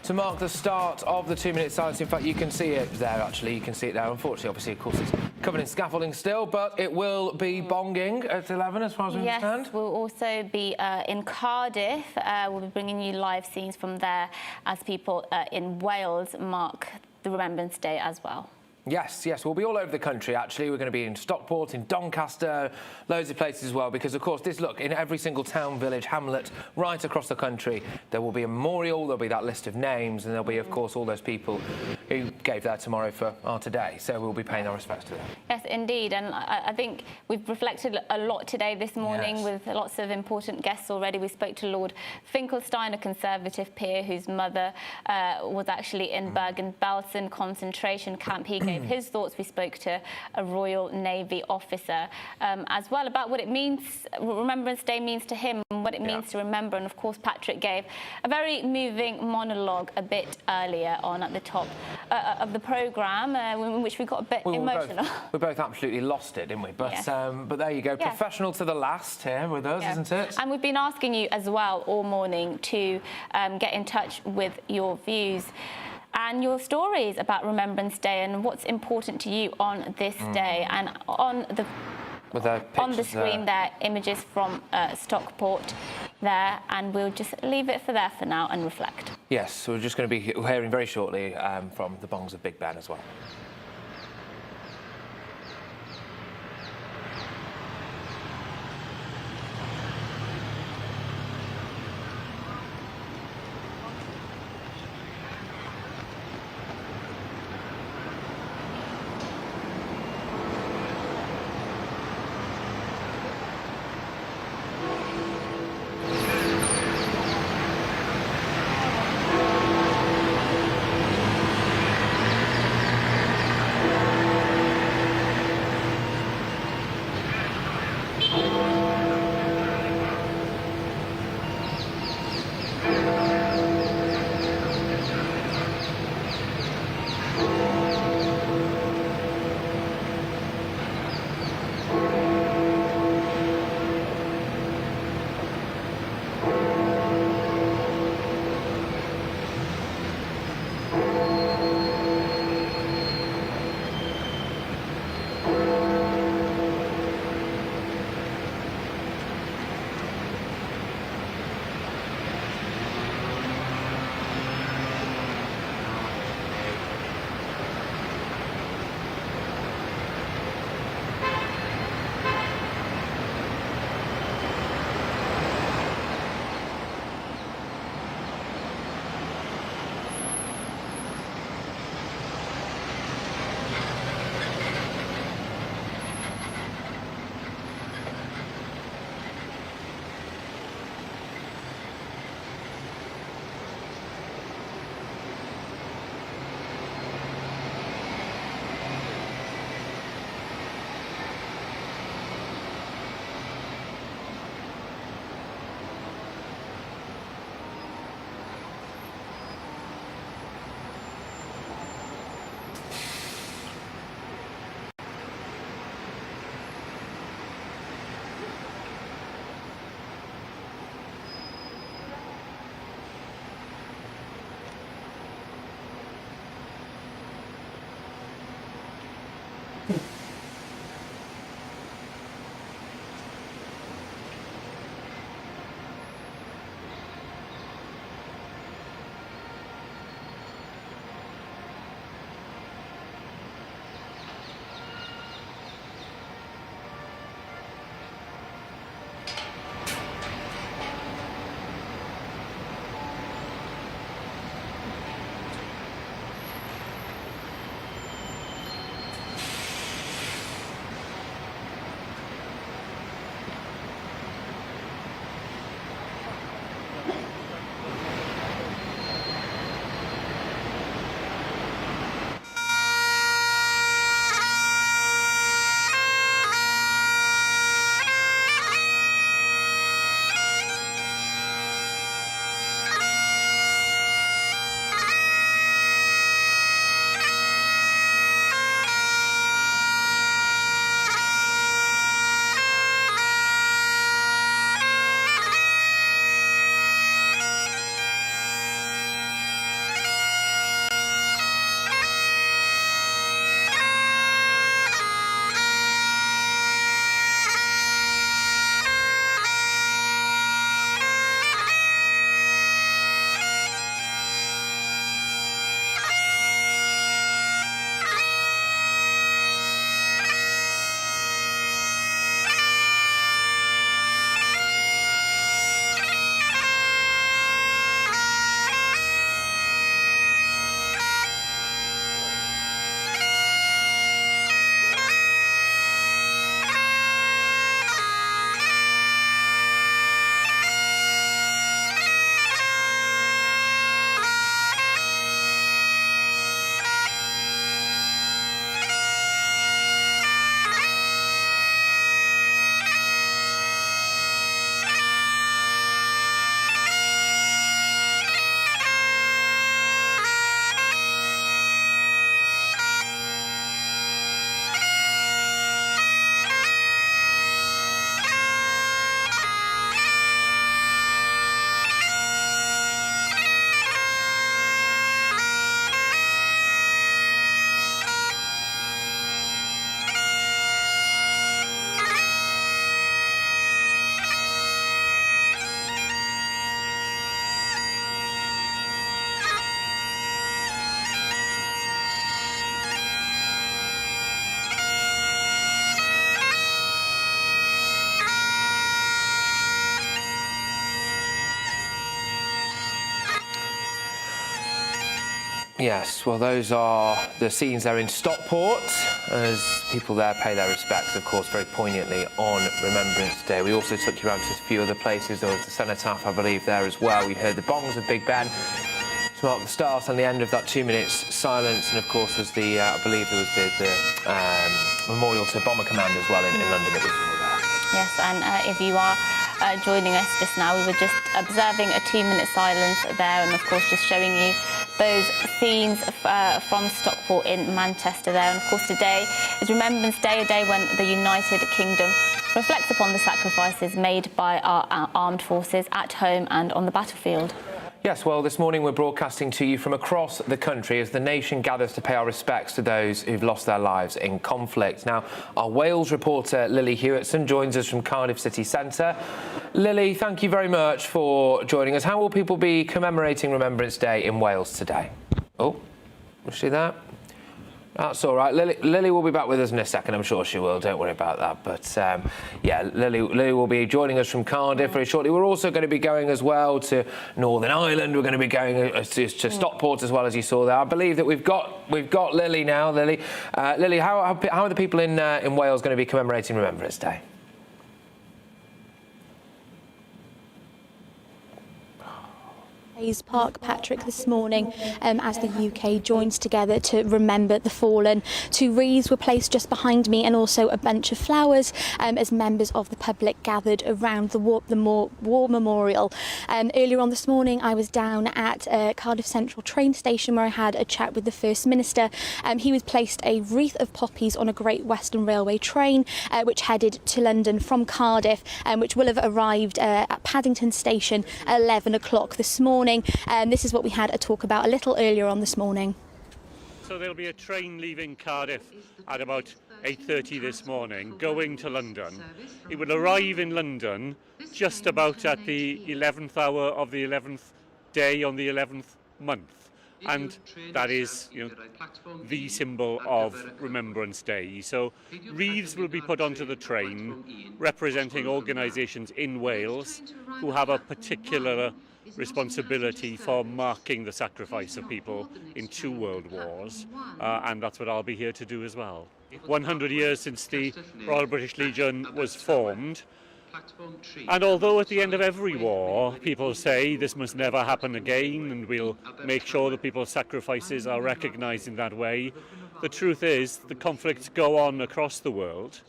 to mark the start of the 2-minute silence. In fact, you can see it there, actually. You can see it there. Unfortunately, obviously, of course, it's covered in scaffolding still, but it will be bonging at 11, as far as we understand. Yes, we'll also be in Cardiff. We'll be bringing you live scenes from there as people in Wales mark the Remembrance Day as well. Yes, we'll be all over the country, actually. We're going to be in Stockport, in Doncaster, loads of places as well, because, of course, look, in every single town, village, hamlet, right across the country, there will be a memorial, there'll be that list of names, and there'll be, of course, all those people who gave their tomorrow for our today. So we'll be paying our respects to them. Yes, indeed, and I think we've reflected a lot today, this morning, with lots of important guests already. We spoke to Lord Finkelstein, a Conservative peer whose mother was actually in Bergen-Belsen concentration camp. He gave his thoughts. We spoke to a Royal Navy officer as well about what it means, Remembrance Day means to him, and what it means to remember. And of course, Patrick gave a very moving monologue a bit earlier on at the top of the programme, in which we got a bit emotional. We both absolutely lost it, didn't we? But but there you go, professional to the last here with us, isn't it? And we've been asking you as well all morning to get in touch with your views and your stories about Remembrance Day and what's important to you on this day. And on the screen there, images from Stockport there, and we'll just leave it for there for now and reflect. Yes, so we're just going to be hearing very shortly from the bongs of Big Ben as well. Yes, well, those are the scenes there in Stockport as people there pay their respects, of course, very poignantly on Remembrance Day. We also took you around to a few other places. There was the cenotaph, I believe, there as well. We heard the bongs of Big Ben to mark the start and the end of that 2 minutes silence. And, of course, there's the, I believe there was the memorial to Bomber Command as well in London that we saw there. Yes, and if you are joining us just now, we were just observing a 2-minute silence there, and of course just showing you those scenes from Stockport in Manchester there. And of course today is Remembrance Day, a day when the United Kingdom reflects upon the sacrifices made by our armed forces at home and on the battlefield. Yes, well, this morning we're broadcasting to you from across the country as the nation gathers to pay our respects to those who've lost their lives in conflict. Now, our Wales reporter Lily Hewitson joins us from Cardiff City Centre. Lily, thank you very much for joining us. How will people be commemorating Remembrance Day in Wales today? Oh, you see that? That's all right. Lily will be back with us in a second. I'm sure she will. Don't worry about that. But, yeah, Lily will be joining us from Cardiff very shortly. We're also going to be going as well to Northern Ireland. We're going to be going to Stockport as well, as you saw there. I believe that we've got Lily now. Lily, how are the people in Wales going to be commemorating Remembrance Day? Park, Patrick, this morning as the UK joins together to remember the fallen. 2 wreaths were placed just behind me and also a bunch of flowers as members of the public gathered around the war memorial. Earlier on this morning I was down at Cardiff Central train station where I had a chat with the First Minister. He was placed a wreath of poppies on a Great Western Railway train which headed to London from Cardiff, which will have arrived at Paddington Station at 11 o'clock this morning. This is what we had a talk about a little earlier on this morning. So there'll be a train leaving Cardiff at about 8:30 this morning, going to London. It will arrive in London just about at the 11th hour of the 11th day on the 11th month. And that is, the symbol of Remembrance Day. So wreaths will be put onto the train representing organisations in Wales who have a particular responsibility for marking the sacrifice of people in 2 world wars, and that's what I'll be here to do as well. 100 years since the Royal British Legion was formed, and although at the end of every war people say this must never happen again and we'll make sure that people's sacrifices are recognised in that way, the truth is the conflicts go on across the world.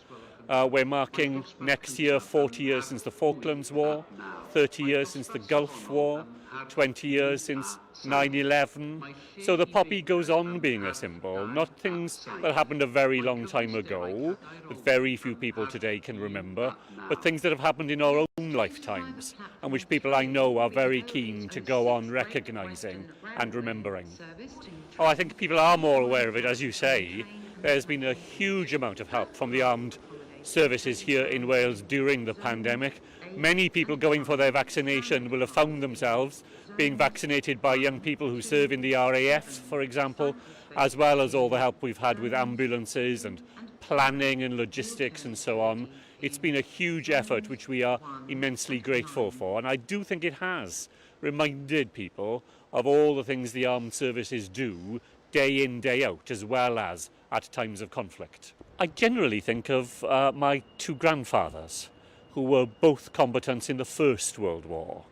We're marking next year 40 years since the Falklands War, 30 years since the Gulf War, 20 years since 9/11. So the poppy goes on being a symbol, not things that happened a very long time ago, that very few people today can remember, but things that have happened in our own lifetimes, and which people I know are very keen to go on recognising and remembering. Oh, I think people are more aware of it, as you say. There's been a huge amount of help from the armed services here in Wales during the pandemic. Many people going for their vaccination will have found themselves being vaccinated by young people who serve in the RAF, for example, as well as all the help we've had with ambulances and planning and logistics and so on. It's been a huge effort which we are immensely grateful for, and I do think it has reminded people of all the things the armed services do day in, day out, as well as at times of conflict. I generally think of my 2 grandfathers, who were both combatants in the First World War.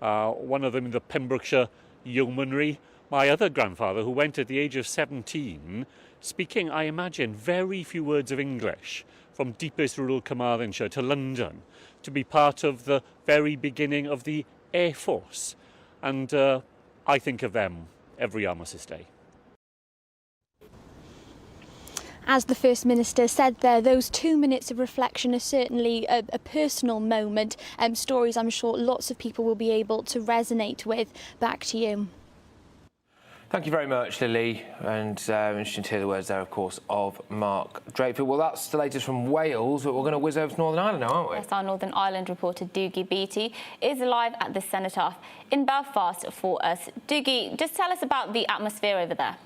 One of them in the Pembrokeshire Yeomanry, my other grandfather, who went at the age of 17, speaking, I imagine, very few words of English, from deepest rural Carmarthenshire to London, to be part of the very beginning of the Air Force. And I think of them every Armistice Day. As the First Minister said there, those 2 minutes of reflection are certainly a personal moment, stories I'm sure lots of people will be able to resonate with. Back to you. Thank you very much, Lily, and interesting to hear the words there, of course, of Mark Draper. Well, that's the latest from Wales, but we're going to whiz over to Northern Ireland now, aren't we? Yes, our Northern Ireland reporter Doogie Beattie is live at the cenotaph in Belfast for us. Doogie, just tell us about the atmosphere over there.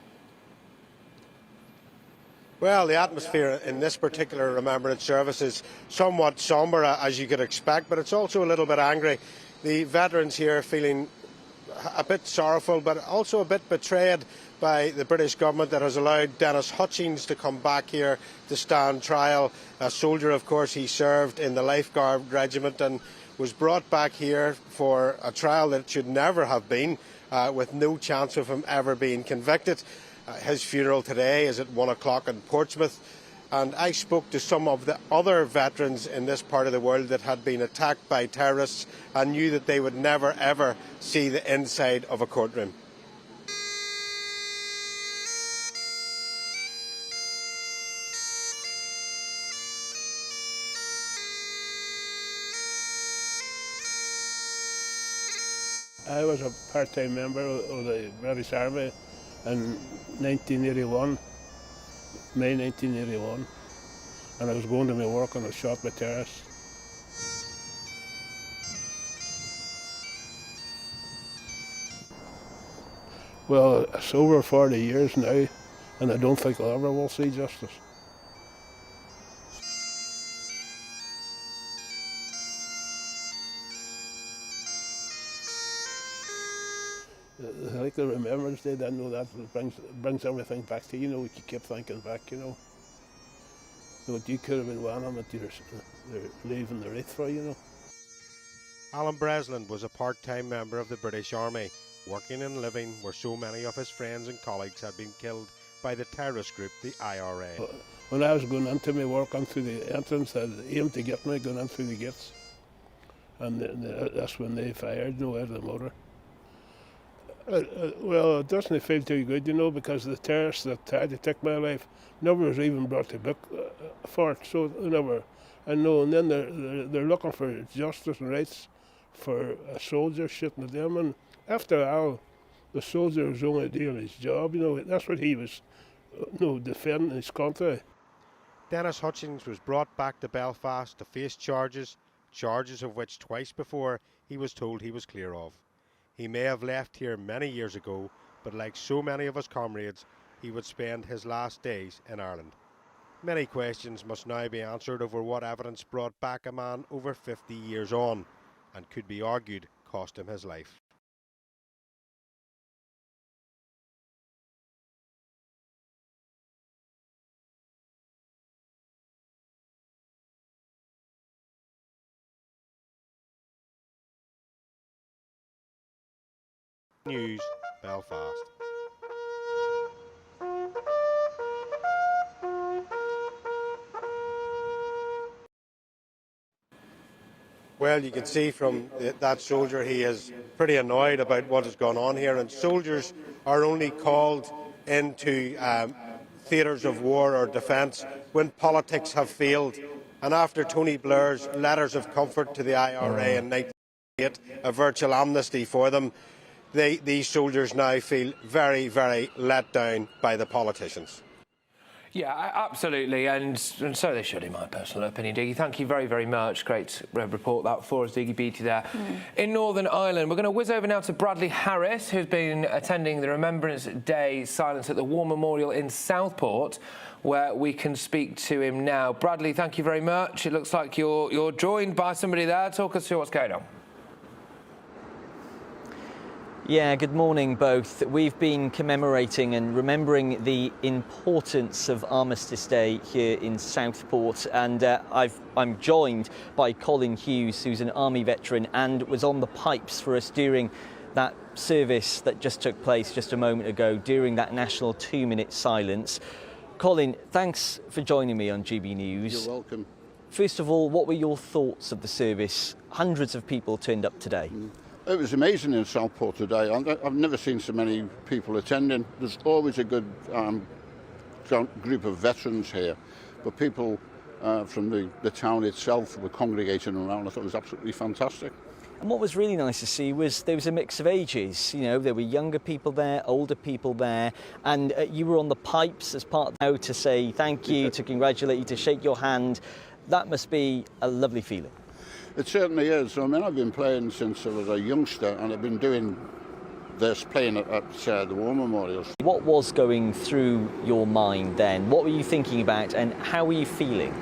Well, the atmosphere in this particular remembrance service is somewhat sombre, as you could expect, but it's also a little bit angry. The veterans here feeling a bit sorrowful, but also a bit betrayed by the British government that has allowed Dennis Hutchings to come back here to stand trial. A soldier, of course, he served in the Lifeguard Regiment and was brought back here for a trial that should never have been, with no chance of him ever being convicted. His funeral today is at 1 o'clock in Portsmouth. And I spoke to some of the other veterans in this part of the world that had been attacked by terrorists and knew that they would never ever see the inside of a courtroom. I was a part-time member of the British Army in 1981. May 1981, and I was going to my work and I was shot by terrorists. Well, it's over 40 years now, and I don't think I ever will see justice. I like the Remembrance Day, I know that brings everything back to you, you keep thinking back, what you could have been one of them that they're leaving the wreath for, Alan Breslin was a part-time member of the British Army, working and living where so many of his friends and colleagues had been killed by the terrorist group, the IRA. When I was going into my work, on through the entrance, they aimed to get me going in through the gates. And that's when they fired, out of the motor. Well, it doesn't feel too good, because the terrorists that tried to take my life never was even brought to book for it, so never. And then they're looking for justice and rights for a soldier shooting at them, and after all, the soldier was only doing his job, that's what he was, defending his country. Dennis Hutchings was brought back to Belfast to face charges of which twice before he was told he was clear of. He may have left here many years ago, but like so many of his comrades, he would spend his last days in Ireland. Many questions must now be answered over what evidence brought back a man over 50 years on, and could be argued cost him his life. News, Belfast. Well, you can see from that soldier, he is pretty annoyed about what has gone on here, and soldiers are only called into theatres of war or defence when politics have failed. And after Tony Blair's letters of comfort to the IRA in 1998, a virtual amnesty for them, these soldiers now feel very, very let down by the politicians. Yeah, absolutely, and so they should, in my personal opinion. Diggy, thank you very, very much. Great report that for us, Diggy Beattie there. In Northern Ireland, we're going to whiz over now to Bradley Harris, who's been attending the Remembrance Day silence at the War Memorial in Southport, where we can speak to him now. Bradley, thank you very much. It looks like you're joined by somebody there. Talk us through what's going on. Yeah, good morning both. We've been commemorating and remembering the importance of Armistice Day here in Southport, and I'm joined by Colin Hughes, who's an Army veteran and was on the pipes for us during that service that just took place just a moment ago, during that national 2-minute silence. Colin, thanks for joining me on GB News. You're welcome. First of all, what were your thoughts of the service? Hundreds of people turned up today. It was amazing in Southport today. I've never seen so many people attending. There's always a good group of veterans here, but people from the town itself were congregating around. I thought it was absolutely fantastic. And what was really nice to see was there was a mix of ages. There were younger people there, older people there, and you were on the pipes as part of the to say thank you, to congratulate you, to shake your hand. That must be a lovely feeling. It certainly is. I mean, I've been playing since I was a youngster, and I've been doing this, playing at the War Memorials. What was going through your mind then? What were you thinking about, and how were you feeling?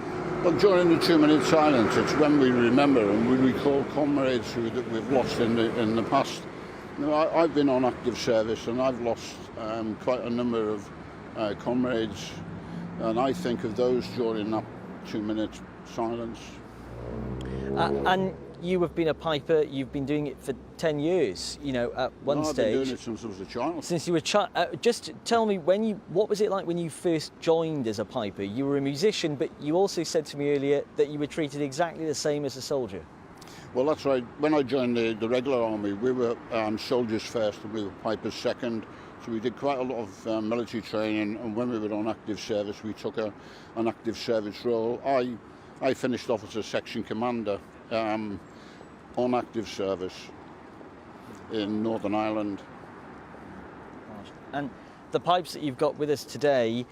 Well, during the 2-minute silence, it's when we remember and we recall comrades that we've lost in the past. No, I've been on active service and I've lost quite a number of comrades, and I think of those during that 2-minute silence. And you have been a piper, you've been doing it for 10 years, you know, at one stage. I've been doing it since I was a child. Since you were a child. Just tell me, what was it like when you first joined as a piper? You were a musician, but you also said to me earlier that you were treated exactly the same as a soldier. Well, that's right. When I joined the regular army, we were soldiers first and we were pipers second. So we did quite a lot of military training, and when we were on active service, we took an active service role. I finished off as a section commander on active service in Northern Ireland. And the pipes that you've got with us today,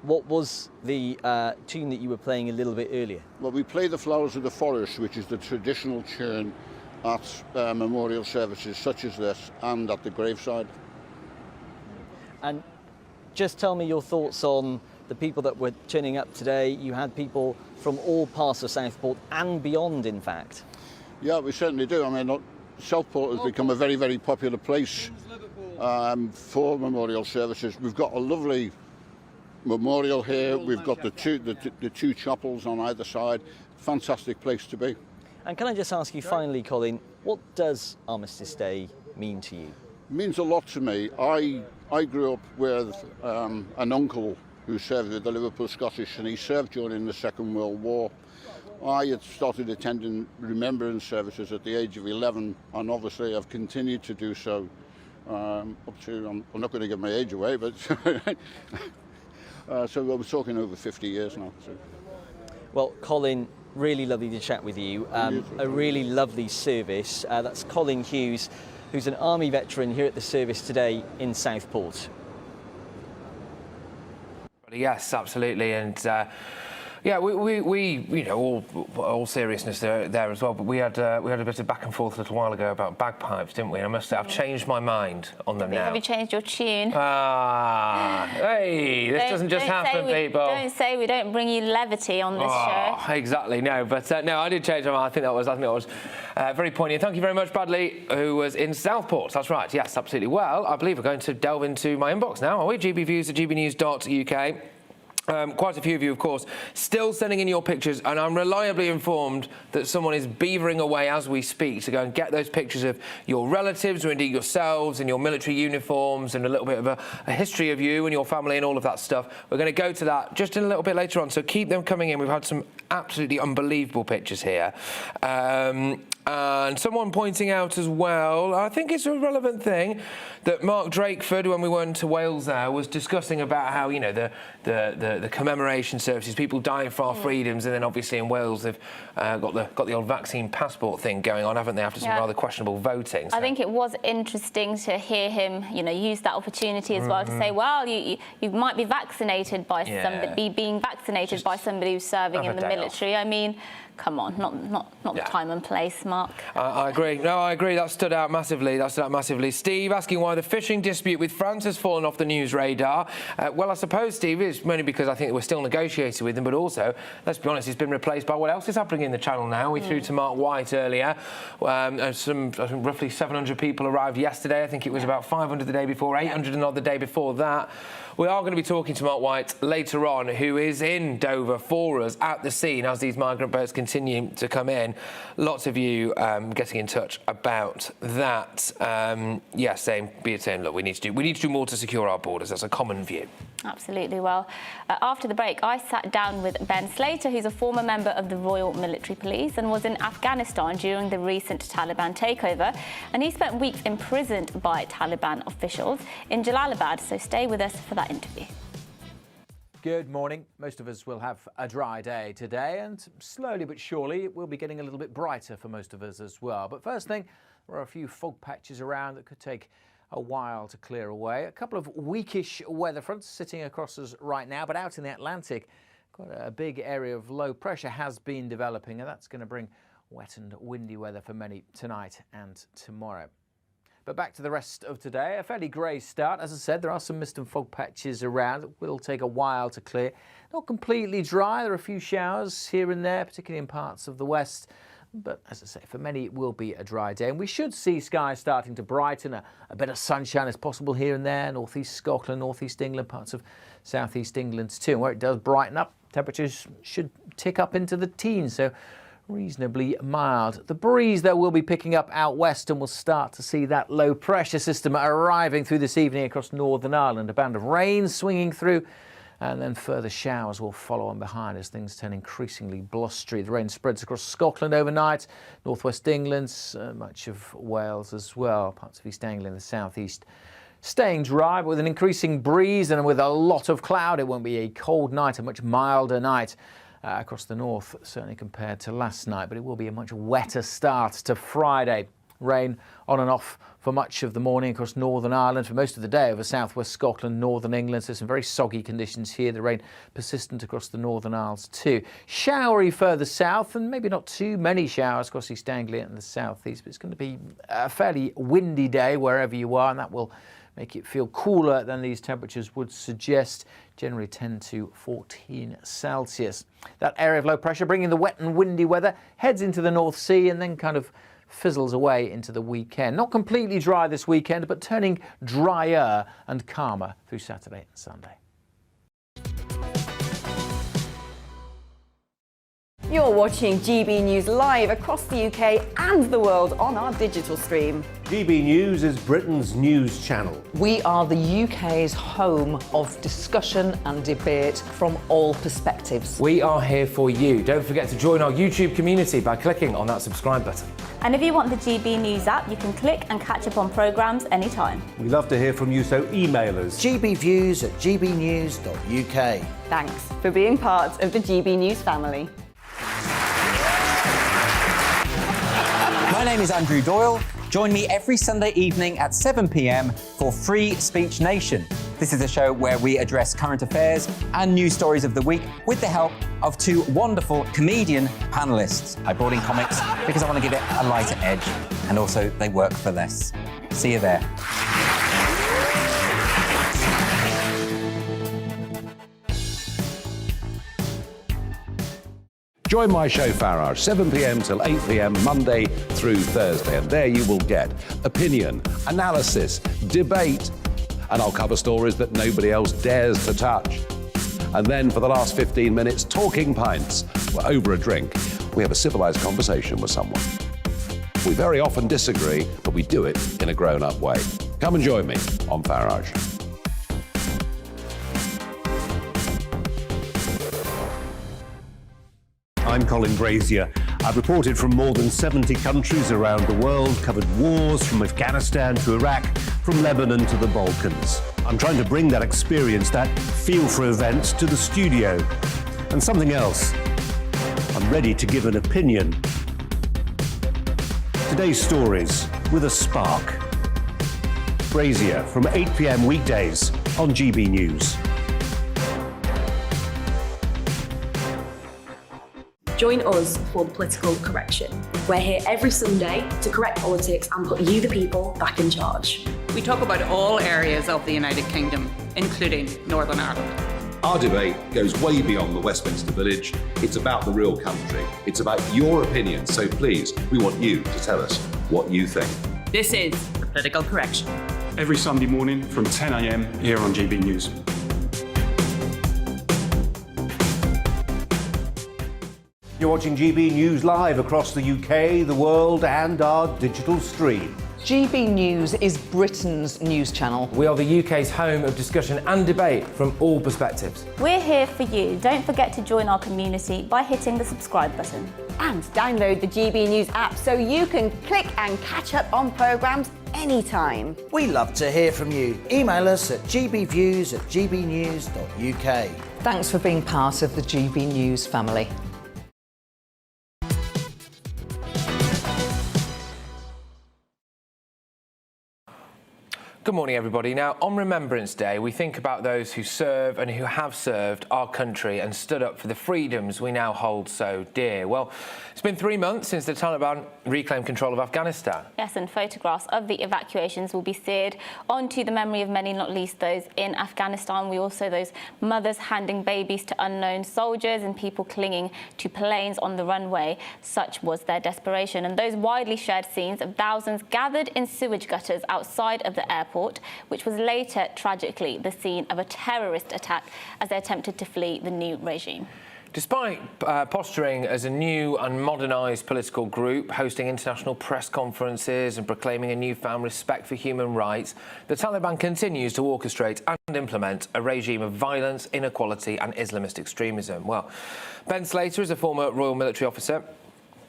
what was the tune that you were playing a little bit earlier? Well, we play the Flowers of the Forest, which is the traditional tune at memorial services such as this and at the graveside. And just tell me your thoughts on the people that were turning up today. You had people from all parts of Southport and beyond, in fact. Yeah, we certainly do. I mean, Southport has become a very, very popular place for memorial services. We've got a lovely memorial here. We've got the two chapels on either side. Fantastic place to be. And can I just ask you finally, Colin, what does Armistice Day mean to you? It means a lot to me. I grew up with an uncle who served with the Liverpool Scottish, and he served during the Second World War. I had started attending Remembrance services at the age of 11, and obviously I've continued to do so up to, I'm not going to give my age away, but so we're talking over 50 years now. So. Well, Colin, really lovely to chat with you. A really lovely service. That's Colin Hughes, who's an Army veteran here at the service today in Southport. Yes, absolutely, and yeah, we you know, all seriousness there as well. But we had a bit of back and forth a little while ago about bagpipes, didn't we? And I must say, I've changed my mind on them now. Have you changed your tune? Hey, this doesn't just happen, people. Don't say we don't bring you levity on this show. Exactly, no, but no, I did change my mind. I think that was very poignant. Thank you very much, Bradley, who was in Southport. That's right, yes, absolutely. Well, I believe we're going to delve into my inbox now, are we? gbviews@gbnews.uk. Quite a few of you, of course, still sending in your pictures, and I'm reliably informed that someone is beavering away as we speak to go and get those pictures of your relatives or indeed yourselves in your military uniforms and a little bit of a history of you and your family and all of that stuff. We're going to go to that just in a little bit later on, so keep them coming in. We've had some absolutely unbelievable pictures here. And someone pointing out as well, I think it's a relevant thing, that Mark Drakeford, when we went to Wales there, was discussing about how, you know, the commemoration services, people dying for our freedoms, and then obviously in Wales they've got the old vaccine passport thing going on, haven't they, after some rather questionable voting. So. I think it was interesting to hear him, you know, use that opportunity as well to say, well, you might be vaccinated by somebody, being vaccinated by somebody who's serving in the military. I mean, come on, not the time and place, Mark. I agree. No, I agree. That stood out massively. Steve asking why the fishing dispute with France has fallen off the news radar. Well, I suppose, Steve, it's mainly because I think we're still negotiating with them, but also, let's be honest, it's been replaced by what else is happening in the Channel now. We threw to Mark White earlier. I think roughly 700 people arrived yesterday. I think it was about 500 the day before, 800 and odd the day before that. We are going to be talking to Mark White later on, who is in Dover for us at the scene as these migrant boats continue to come in. Lots of you getting in touch about that. Saying, look, we need to do more to secure our borders. That's a common view. Absolutely. Well, after the break, I sat down with Ben Slater, who's a former member of the Royal Military Police and was in Afghanistan during the recent Taliban takeover. And he spent weeks imprisoned by Taliban officials in Jalalabad. So stay with us for that interview. Good morning. Most of us will have a dry day today, and slowly but surely it will be getting a little bit brighter for most of us as well. But first thing, there are a few fog patches around that could take a while to clear away. A couple of weakish weather fronts sitting across us right now, but out in the Atlantic, quite a big area of low pressure has been developing, and that's going to bring wet and windy weather for many tonight and tomorrow. But back to the rest of today, a fairly grey start. As I said, there are some mist and fog patches around. It will take a while to clear. Not completely dry. There are a few showers here and there, particularly in parts of the west But as I say, for many it will be a dry day, and we should see skies starting to brighten. A bit of sunshine is possible here and there, northeast Scotland, northeast England, parts of southeast England too. And where it does brighten up, temperatures should tick up into the teens, so reasonably mild. The breeze, though, will be picking up out west, and we'll start to see that low pressure system arriving through this evening across Northern Ireland. A band of rain swinging through, and then further showers will follow on behind as things turn increasingly blustery. The rain spreads across Scotland overnight, northwest England, much of Wales as well, parts of East Anglia and the southeast. Staying dry, but with an increasing breeze and with a lot of cloud. It won't be a cold night, a much milder night across the north, certainly compared to last night, but it will be a much wetter start to Friday. Rain on and off for much of the morning across Northern Ireland, for most of the day over southwest Scotland, northern England. So some very soggy conditions here. The rain persistent across the Northern Isles too. Showery further south, and maybe not too many showers across East Anglia and the southeast, but it's going to be a fairly windy day wherever you are, and that will make it feel cooler than these temperatures would suggest, generally 10 to 14 Celsius. That area of low pressure bringing the wet and windy weather heads into the North Sea and then kind of fizzles away into the weekend. Not completely dry this weekend, but turning drier and calmer through Saturday and Sunday. You're watching GB News live across the UK and the world on our digital stream. GB News is Britain's news channel. We are the UK's home of discussion and debate from all perspectives. We are here for you. Don't forget to join our YouTube community by clicking on that subscribe button. And if you want the GB News app, you can click and catch up on programmes anytime. We love to hear from you, so email us. gbviews@gbnews.uk. Thanks for being part of the GB News family. My name is Andrew Doyle. Join me every Sunday evening at 7 p.m. for Free Speech Nation. This is a show where we address current affairs and news stories of the week with the help of two wonderful comedian panellists. I brought in comics because I want to give it a lighter edge, and also they work for less. See you there. Join my show Farage, 7 p.m. till 8 p.m. Monday through Thursday, and there you will get opinion, analysis, debate, and I'll cover stories that nobody else dares to touch. And then for the last 15 minutes, talking pints. We're over a drink. We have a civilised conversation with someone. We very often disagree, but we do it in a grown-up way. Come and join me on Farage. I'm Colin Brazier. I've reported from more than 70 countries around the world, covered wars from Afghanistan to Iraq, from Lebanon to the Balkans. I'm trying to bring that experience, that feel for events, to the studio. And something else, I'm ready to give an opinion. Today's stories with a spark. Brazier from 8 p.m. weekdays on GB News. Join us for the Political Correction. We're here every Sunday to correct politics and put you, the people, back in charge. We talk about all areas of the United Kingdom, including Northern Ireland. Our debate goes way beyond the Westminster Village. It's about the real country. It's about your opinion. So please, we want you to tell us what you think. This is the Political Correction. Every Sunday morning from 10 a.m. here on GB News. You're watching GB News live across the UK, the world, and our digital stream. GB News is Britain's news channel. We are the UK's home of discussion and debate from all perspectives. We're here for you. Don't forget to join our community by hitting the subscribe button. And download the GB News app so you can click and catch up on programmes anytime. We love to hear from you. Email us at gbviews@gbnews.uk. Thanks for being part of the GB News family. Good morning, everybody. Now, on Remembrance Day, we think about those who serve and who have served our country and stood up for the freedoms we now hold so dear. Well, it's been 3 months since the Taliban reclaimed control of Afghanistan. Yes, and photographs of the evacuations will be seared onto the memory of many, not least those in Afghanistan. We also those mothers handing babies to unknown soldiers and people clinging to planes on the runway. Such was their desperation. And those widely shared scenes of thousands gathered in sewage gutters outside of the airport, which was later, tragically, the scene of a terrorist attack as they attempted to flee the new regime. Despite posturing as a new and modernised political group, hosting international press conferences and proclaiming a newfound respect for human rights, the Taliban continues to orchestrate and implement a regime of violence, inequality and Islamist extremism. Well, Ben Slater is a former Royal Military officer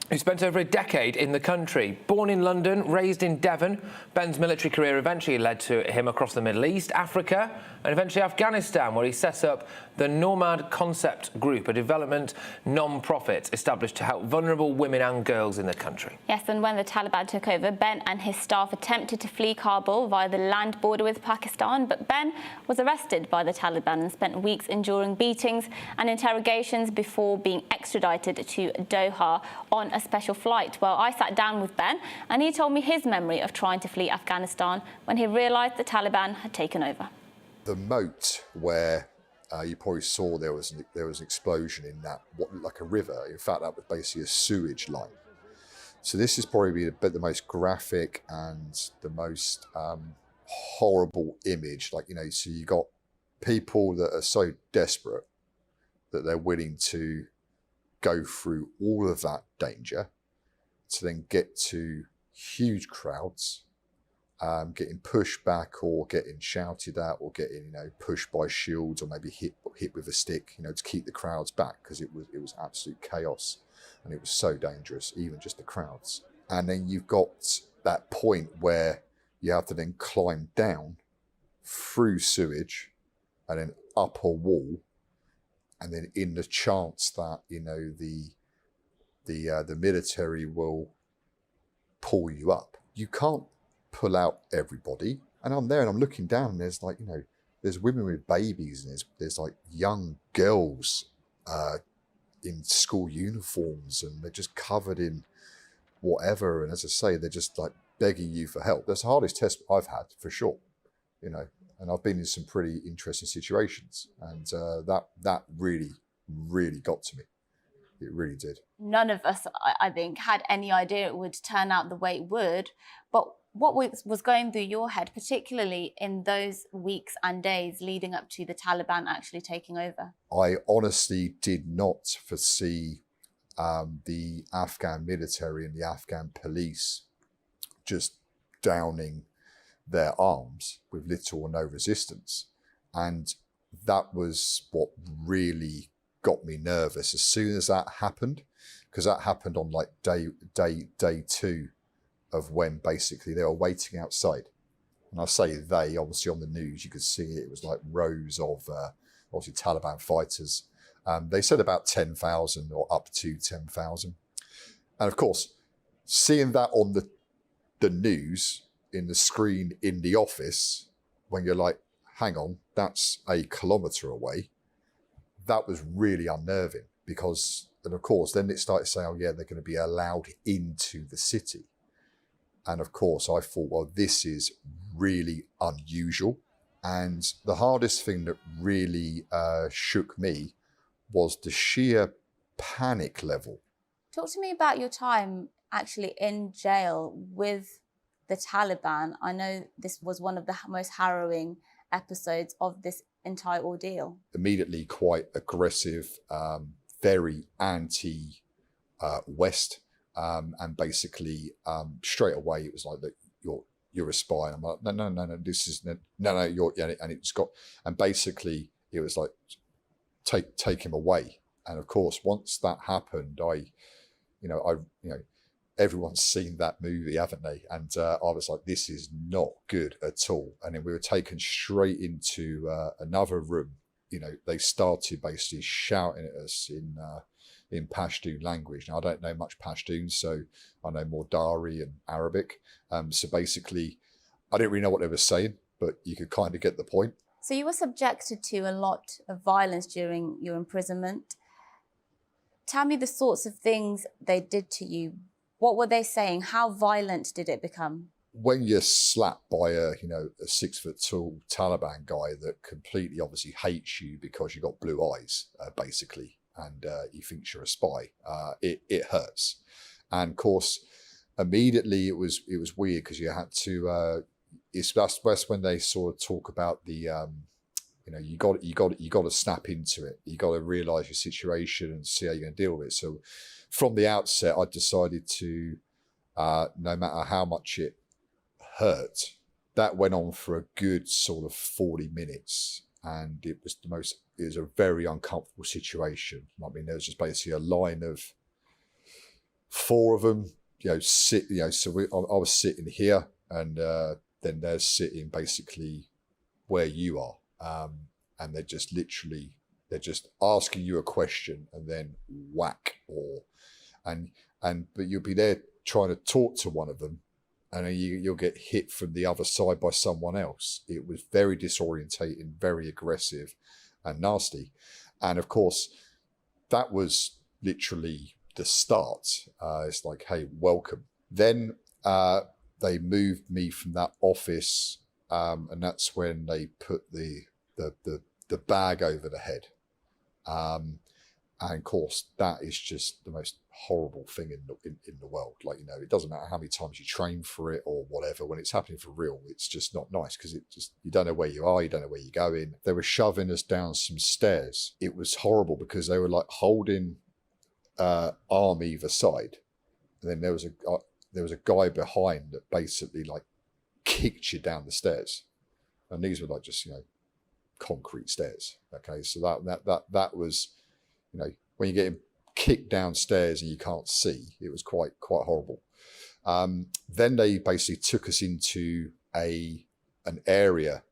who spent over a decade in the country. Born in London, raised in Devon, Ben's military career eventually led to him across the Middle East, Africa, and eventually Afghanistan, where he set up the Nomad Concept Group, a development non-profit established to help vulnerable women and girls in the country. Yes, and when the Taliban took over, Ben and his staff attempted to flee Kabul via the land border with Pakistan, but Ben was arrested by the Taliban and spent weeks enduring beatings and interrogations before being extradited to Doha on a special flight. Well, I sat down with Ben and he told me his memory of trying to flee Afghanistan when he realised the Taliban had taken over. The moat where you probably saw there was an explosion in that, what looked like a river. In fact, that was basically a sewage line. So this is probably the most graphic and the most horrible image. Like, you know, so you got people that are so desperate that they're willing to go through all of that danger to then get to huge crowds, getting pushed back or getting shouted at or getting, you know, pushed by shields or maybe hit with a stick, you know, to keep the crowds back, because it was absolute chaos and it was so dangerous, even just the crowds. And then you've got that point where you have to then climb down through sewage and then up a wall, and then in the chance that, you know, the military will pull you up. You can't pull out everybody. And I'm there and I'm looking down and there's, like, you know, there's women with babies and there's like young girls in school uniforms and they're just covered in whatever. And as I say, they're just like begging you for help. That's the hardest test I've had, for sure, you know. And I've been in some pretty interesting situations, and that really, really got to me. It really did. None of us, I think, had any idea it would turn out the way it would. But what was going through your head, particularly in those weeks and days leading up to the Taliban actually taking over? I honestly did not foresee the Afghan military and the Afghan police just downing their arms with little or no resistance. And that was what really got me nervous as soon as that happened, because that happened on like day 2 of when basically they were waiting outside. And I say they, obviously on the news you could see it was like rows of obviously Taliban fighters. They said about 10,000 or up to 10,000. And of course, seeing that on the news, in the screen in the office, when you're like, hang on, that's a kilometre away, that was really unnerving, because, and of course, then it started saying, oh yeah, they're going to be allowed into the city. And of course, I thought, well, this is really unusual. And the hardest thing that really shook me was the sheer panic level. Talk to me about your time actually in jail with the Taliban. I know this was one of the most harrowing episodes of this entire ordeal. Immediately quite aggressive, very anti-West, and basically straight away it was like, that you're a spy. I'm like, no, this is no, you're, and it's got, and basically it was like, take him away. And of course, once that happened, everyone's seen that movie, haven't they? And I was like, this is not good at all. And then we were taken straight into another room. You know, they started basically shouting at us in Pashtun language. Now, I don't know much Pashtun, so I know more Dari and Arabic. So basically, I didn't really know what they were saying, but you could kind of get the point. So you were subjected to a lot of violence during your imprisonment. Tell me the sorts of things they did to you. What were they saying? How violent did it become? When you're slapped by a 6 foot tall Taliban guy that completely obviously hates you because you got blue eyes, basically, and he thinks you're a spy, it hurts. And of course, immediately it was weird because you had to. That's when they sort of talk about the. You got to snap into it. You got to realise your situation and see how you're going to deal with it. So, from the outset, I decided to, no matter how much it hurt, that went on for a good sort of 40 minutes, and it was a very uncomfortable situation. I mean, there was just basically a line of 4 of them. So I was sitting here, and then they're sitting basically where you are. And they're just asking you a question and then whack, but you'll be there trying to talk to one of them, and then you'll get hit from the other side by someone else. It was very disorientating, very aggressive and nasty. And of course, that was literally the start. It's like, hey, welcome. Then they moved me from that office, and that's when they put the bag over the head. And of course, that is just the most horrible thing in the world. Like, it doesn't matter how many times you train for it or whatever. When it's happening for real, it's just not nice because you don't know where you are, you don't know where you're going. They were shoving us down some stairs. It was horrible because they were like holding arm either side, and then there was a guy behind that basically like kicked you down the stairs, and these were like just concrete stairs. Okay, so that was, when you're getting kicked downstairs and you can't see, it was quite horrible. Then they basically took us into an area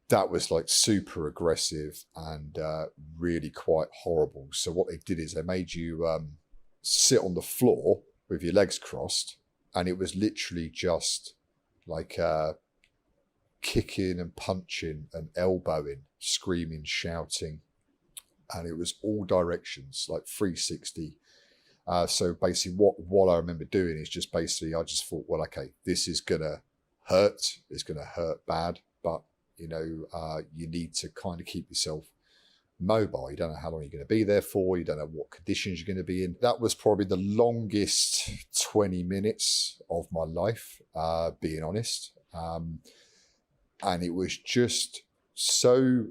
that was like super aggressive and really quite horrible. So what they did is they made you sit on the floor with your legs crossed, and it was literally just like kicking and punching and elbowing, screaming, shouting, and it was all directions, like 360. So basically what I remember doing is just basically I just thought, well, okay, this is gonna hurt, it's gonna hurt bad, but you need to kind of keep yourself mobile. You don't know how long you're going to be there for, you don't know what conditions you're going to be in. That was probably the longest 20 minutes of my life, being honest. And it was just so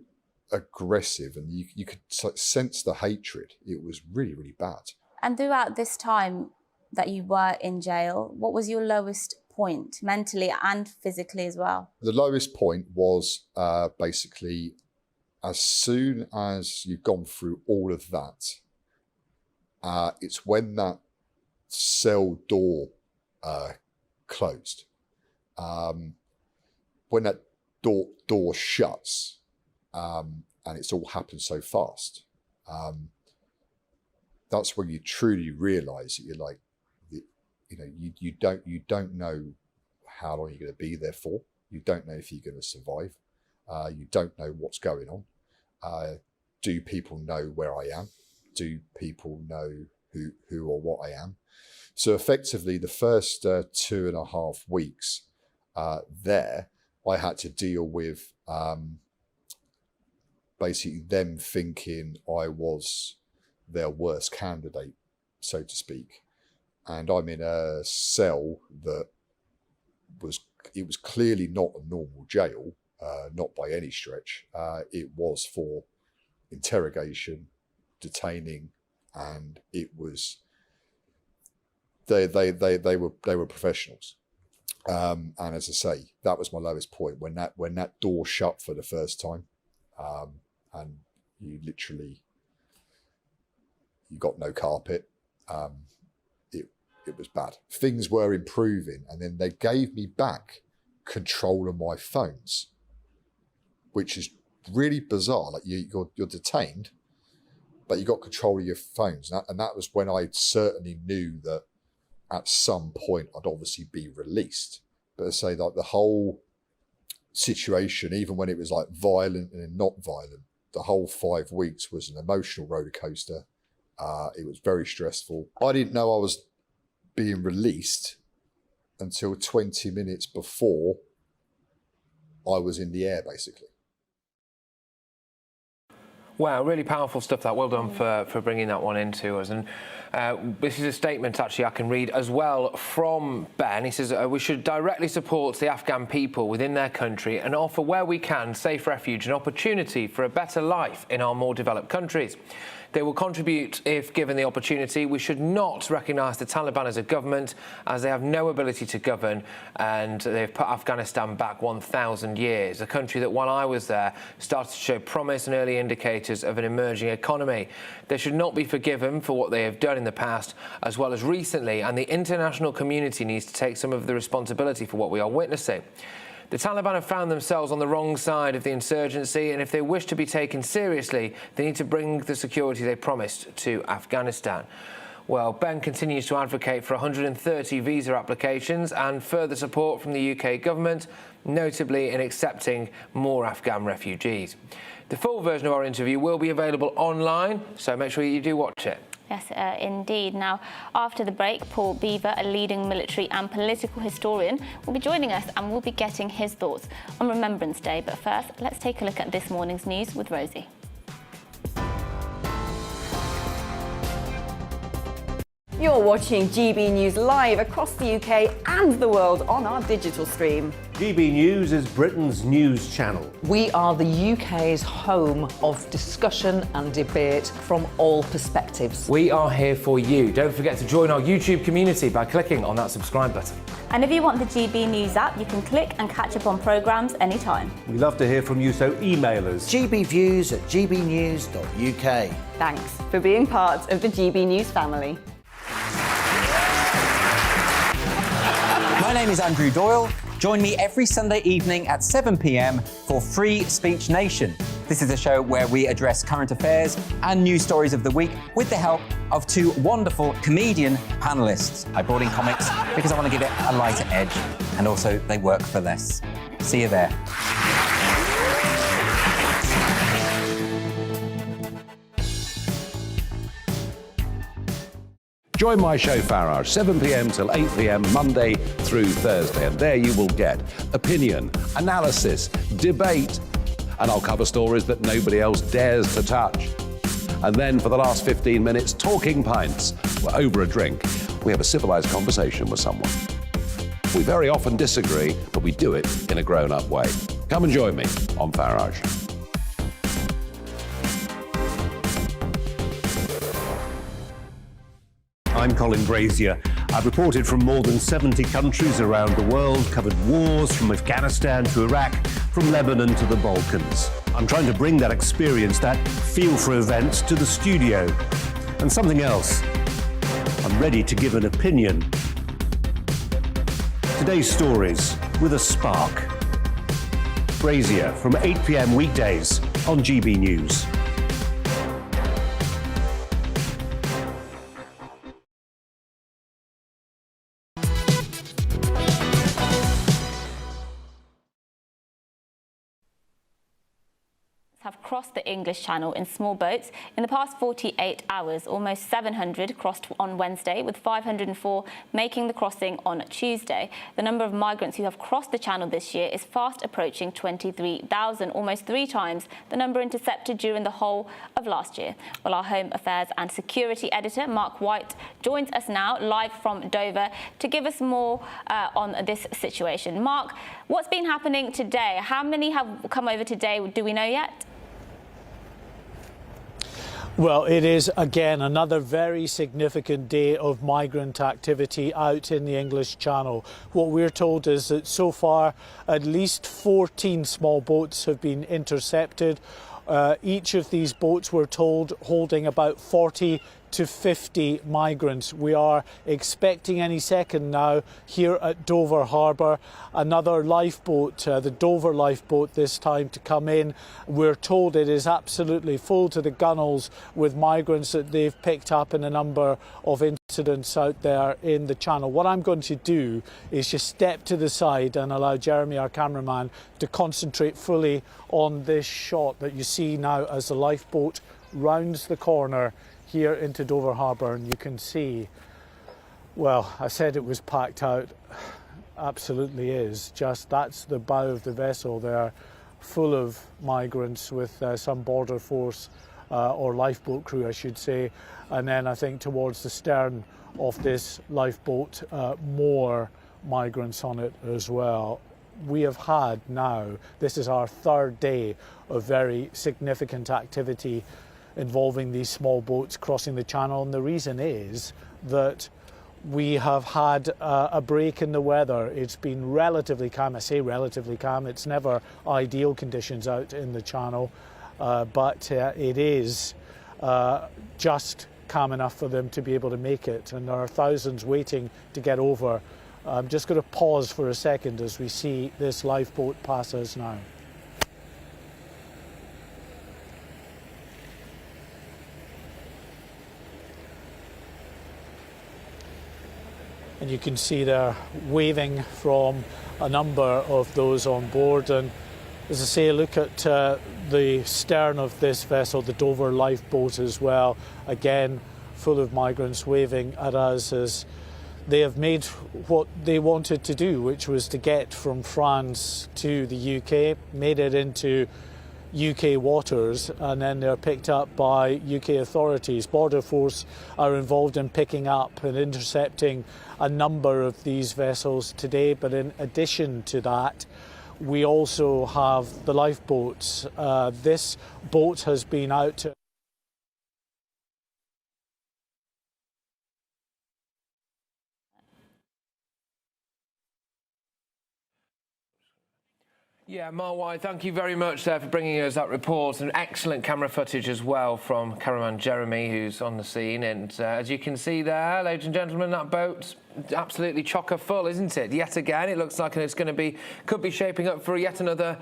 aggressive, and you could sense the hatred. It was really, really bad. And throughout this time that you were in jail, what was your lowest point, mentally and physically as well? The lowest point was basically as soon as you've gone through all of that, it's when that cell door closed. When that door shuts, and it's all happened so fast, that's when you truly realise that you're like, you don't know how long you're going to be there for. You don't know if you're going to survive. You don't know what's going on. Do people know where I am? Do people know who or what I am? So effectively, the first 2.5 weeks there, I had to deal with basically them thinking I was their worst candidate, so to speak. And I'm in a cell that was clearly not a normal jail, not by any stretch. It was for interrogation, detaining, and it was they were professionals. And as I say, that was my lowest point when that door shut for the first time, and you got no carpet. It was bad. Things were improving, and then they gave me back control of my phones, which is really bizarre. Like you're detained, but you got control of your phones, and that was when I certainly knew that at some point I'd obviously be released. But I say, like, the whole situation, even when it was like violent and not violent. The whole 5 weeks was an emotional roller coaster. It was very stressful. I didn't know I was being released until 20 minutes before I was in the air, basically. Wow, really powerful stuff that. Well done for bringing that one into us. And this is a statement, actually, I can read as well from Ben. He says, we should directly support the Afghan people within their country and offer, where we can, safe refuge and opportunity for a better life in our more developed countries. They will contribute if given the opportunity. We should not recognise the Taliban as a government, as they have no ability to govern, and they've put Afghanistan back 1,000 years, a country that, while I was there, started to show promise and early indicators of an emerging economy. They should not be forgiven for what they have done in the past, as well as recently, and the international community needs to take some of the responsibility for what we are witnessing. The Taliban have found themselves on the wrong side of the insurgency, and if they wish to be taken seriously, they need to bring the security they promised to Afghanistan. Well, Ben continues to advocate for 130 visa applications and further support from the UK government, notably in accepting more Afghan refugees. The full version of our interview will be available online, so make sure you do watch it. Yes, indeed. Now, after the break, Paul Beaver, a leading military and political historian, will be joining us and we'll be getting his thoughts on Remembrance Day. But first, let's take a look at this morning's news with Rosie. You're watching GB News live across the UK and the world on our digital stream. GB News is Britain's news channel. We are the UK's home of discussion and debate from all perspectives. We are here for you. Don't forget to join our YouTube community by clicking on that subscribe button. And if you want the GB News app, you can click and catch up on programmes anytime. We love to hear from you, so email us. gbviews@gbnews.uk. Thanks for being part of the GB News family. My name is Andrew Doyle. Join me every Sunday evening at 7 p.m. for Free Speech Nation. This is a show where we address current affairs and news stories of the week with the help of two wonderful comedian panellists. I brought in comics because I want to give it a lighter edge, and also they work for less. See you there. Join my show Farage, 7 p.m. till 8 p.m. Monday through Thursday, and there you will get opinion, analysis, debate, and I'll cover stories that nobody else dares to touch. And then for the last 15 minutes, talking pints. We're over a drink. We have a civilised conversation with someone. We very often disagree, but we do it in a grown-up way. Come and join me on Farage. I'm Colin Brazier. I've reported from more than 70 countries around the world, covered wars from Afghanistan to Iraq, from Lebanon to the Balkans. I'm trying to bring that experience, that feel for events, to the studio. And something else, I'm ready to give an opinion. Today's stories with a spark. Brazier from 8 p.m. weekdays on GB News. Have crossed the English Channel in small boats in the past 48 hours. Almost 700 crossed on Wednesday, with 504 making the crossing on Tuesday. The number of migrants who have crossed the Channel this year is fast approaching 23,000, almost 3 times the number intercepted during the whole of last year. Well, our Home Affairs and Security Editor, Mark White, joins us now live from Dover to give us more on this situation. Mark, what's been happening today? How many have come over today? Do we know yet? Well, it is, again, another very significant day of migrant activity out in the English Channel. What we're told is that so far at least 14 small boats have been intercepted. Each of these boats, we're told, holding about 40 to 50 migrants. We are expecting any second now here at Dover Harbour another lifeboat, the Dover lifeboat this time, to come in. We're told it is absolutely full to the gunwales with migrants that they've picked up in a number of incidents out there in the channel. What I'm going to do is just step to the side and allow Jeremy, our cameraman, to concentrate fully on this shot that you see now as the lifeboat rounds the corner here into Dover Harbour, and you can see, well, I said it was packed out, absolutely is. Just that's the bow of the vessel there, full of migrants with some border force or lifeboat crew, I should say, and then I think towards the stern of this lifeboat more migrants on it as well. We have had now, this is our third day of very significant activity involving these small boats crossing the channel, and the reason is that we have had a break in the weather. It's been relatively calm. I say relatively calm, it's never ideal conditions out in the channel, but it is just calm enough for them to be able to make it, and there are thousands waiting to get over. I'm just going to pause for a second as we see this lifeboat pass us now. And you can see they're waving from a number of those on board. And as I say, look at the stern of this vessel, the Dover lifeboat as well. Again, full of migrants waving at us as they have made what they wanted to do, which was to get from France to the UK, made it into UK waters, and then they're picked up by UK authorities. Border Force are involved in picking up and intercepting a number of these vessels today, but in addition to that, we also have the lifeboats. This boat has been out Yeah, Marwai, thank you very much there for bringing us that report, and excellent camera footage as well from cameraman Jeremy, who's on the scene. And as you can see there, ladies and gentlemen, that boat's absolutely chocker full, isn't it? Yet again, it looks like it's going to be, could be shaping up for yet another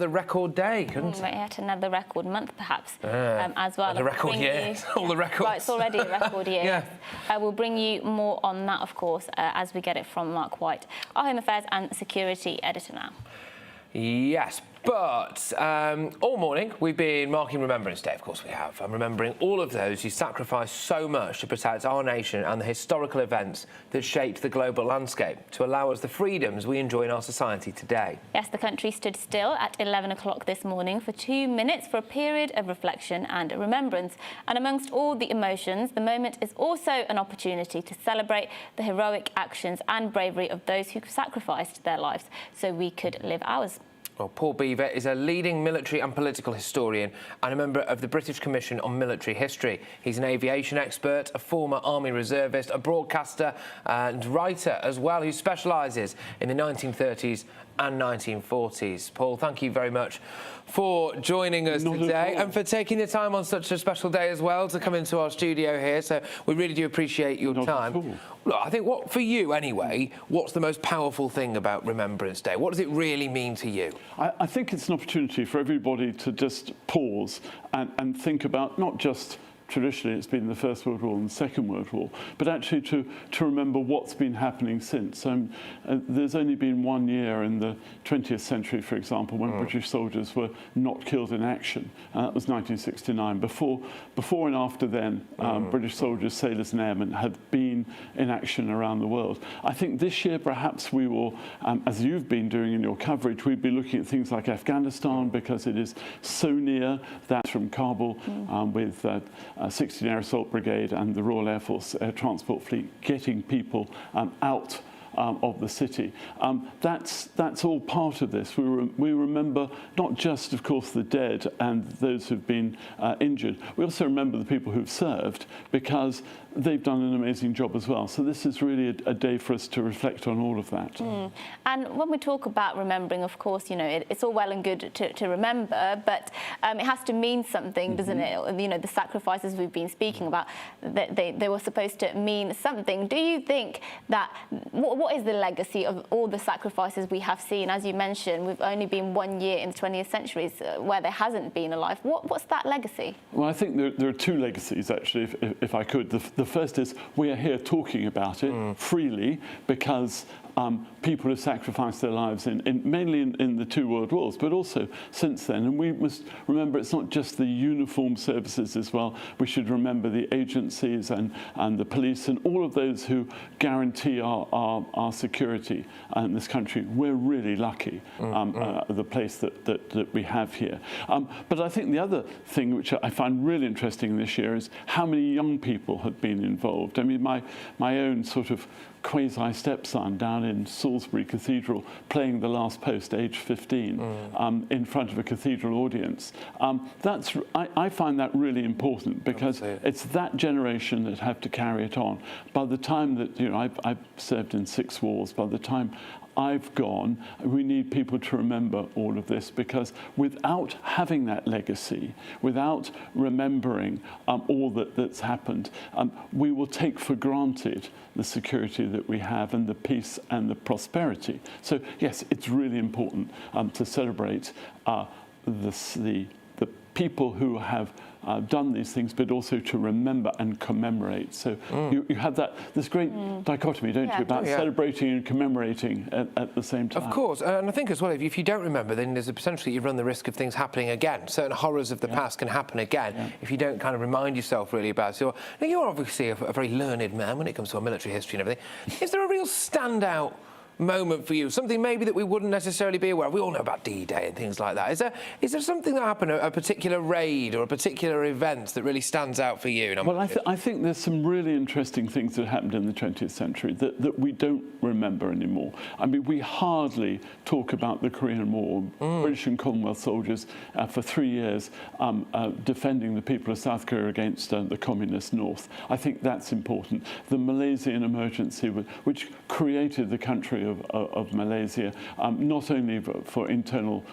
record day, couldn't it? Yet another record month, perhaps, as well. The record year, all the records. Right, it's already a record year. Yeah. We'll bring you more on that, of course, as we get it from Mark White, our Home Affairs and Security Editor now. Yes, but all morning we've been marking Remembrance Day, of course we have, and remembering all of those who sacrificed so much to protect our nation and the historical events that shaped the global landscape to allow us the freedoms we enjoy in our society today. Yes, the country stood still at 11 o'clock this morning for 2 minutes for a period of reflection and remembrance. And amongst all the emotions, the moment is also an opportunity to celebrate the heroic actions and bravery of those who sacrificed their lives so we could live ours. Well, Paul Beaver is a leading military and political historian and a member of the British Commission on Military History. He's an aviation expert, a former Army reservist, a broadcaster and writer as well, who specialises in the 1930s and 1940s. Paul, thank you very much for joining us today and for taking the time on such a special day as well to come into our studio here. So we really do appreciate your time. Look, I think for you anyway, what's the most powerful thing about Remembrance Day? What does it really mean to you? I think it's an opportunity for everybody to just pause and think about not just traditionally it's been the First World War and the Second World War, but actually to remember what's been happening since. There's only been 1 year in the 20th century, for example, when British soldiers were not killed in action. That was 1969. Before and after then, British soldiers, sailors and airmen had been in action around the world. I think this year perhaps we will, as you've been doing in your coverage, we'd be looking at things like Afghanistan because it is so near. That's from Kabul with 16 Air Assault Brigade and the Royal Air Force Air Transport Fleet getting people out of the city. That's all part of this. We remember not just, of course, the dead and those who've been injured. We also remember the people who've served, because they've done an amazing job as well. So this is really a day for us to reflect on all of that. And when we talk about remembering, of course, you know, it's all well and good to remember, but it has to mean something, doesn't it? You know, the sacrifices we've been speaking about, they were supposed to mean something. Do you think that, what is the legacy of all the sacrifices we have seen? As you mentioned, we've only been 1 year in the 20th century where there hasn't been a life. What's that legacy? Well, I think there are two legacies, actually, if I could. The first is we are here talking about it freely because people have sacrificed their lives mainly in the two world wars, but also since then. And we must remember it's not just the uniformed services as well. We should remember the agencies and the police and all of those who guarantee our security in this country. We're really lucky, the place that we have here. But I think the other thing which I find really interesting this year is how many young people have been involved. I mean, my own sort of quasi-stepson down in Salisbury Cathedral playing the last post, age 15, in front of a cathedral audience. I find that really important, because it's that generation that have to carry it on. By the time that, you know, I've served in 6 wars, by the time I've gone, we need people to remember all of this, because without having that legacy, without remembering all that's happened, we will take for granted the security that we have and the peace and the prosperity. So yes, it's really important to celebrate the people who have done these things, but also to remember and commemorate. So you have this great dichotomy, don't you, about celebrating and commemorating at the same time. Of course, and I think as well, if you don't remember, then there's potentially you run the risk of things happening again. Certain horrors of the past can happen again if you don't kind of remind yourself really about it. So, now, you're obviously a very learned man when it comes to our military history and everything. Is there a real standout moment for you, something maybe that we wouldn't necessarily be aware of? We all know about D-Day and things like that. Is there something that happened, a particular raid or a particular event that really stands out for you? Well, I think there's some really interesting things that happened in the 20th century that we don't remember anymore. I mean, we hardly talk about the Korean War. British and Commonwealth soldiers for 3 years defending the people of South Korea against the communist North. I think that's important. The Malaysian emergency, which created the country of Malaysia, not only for internal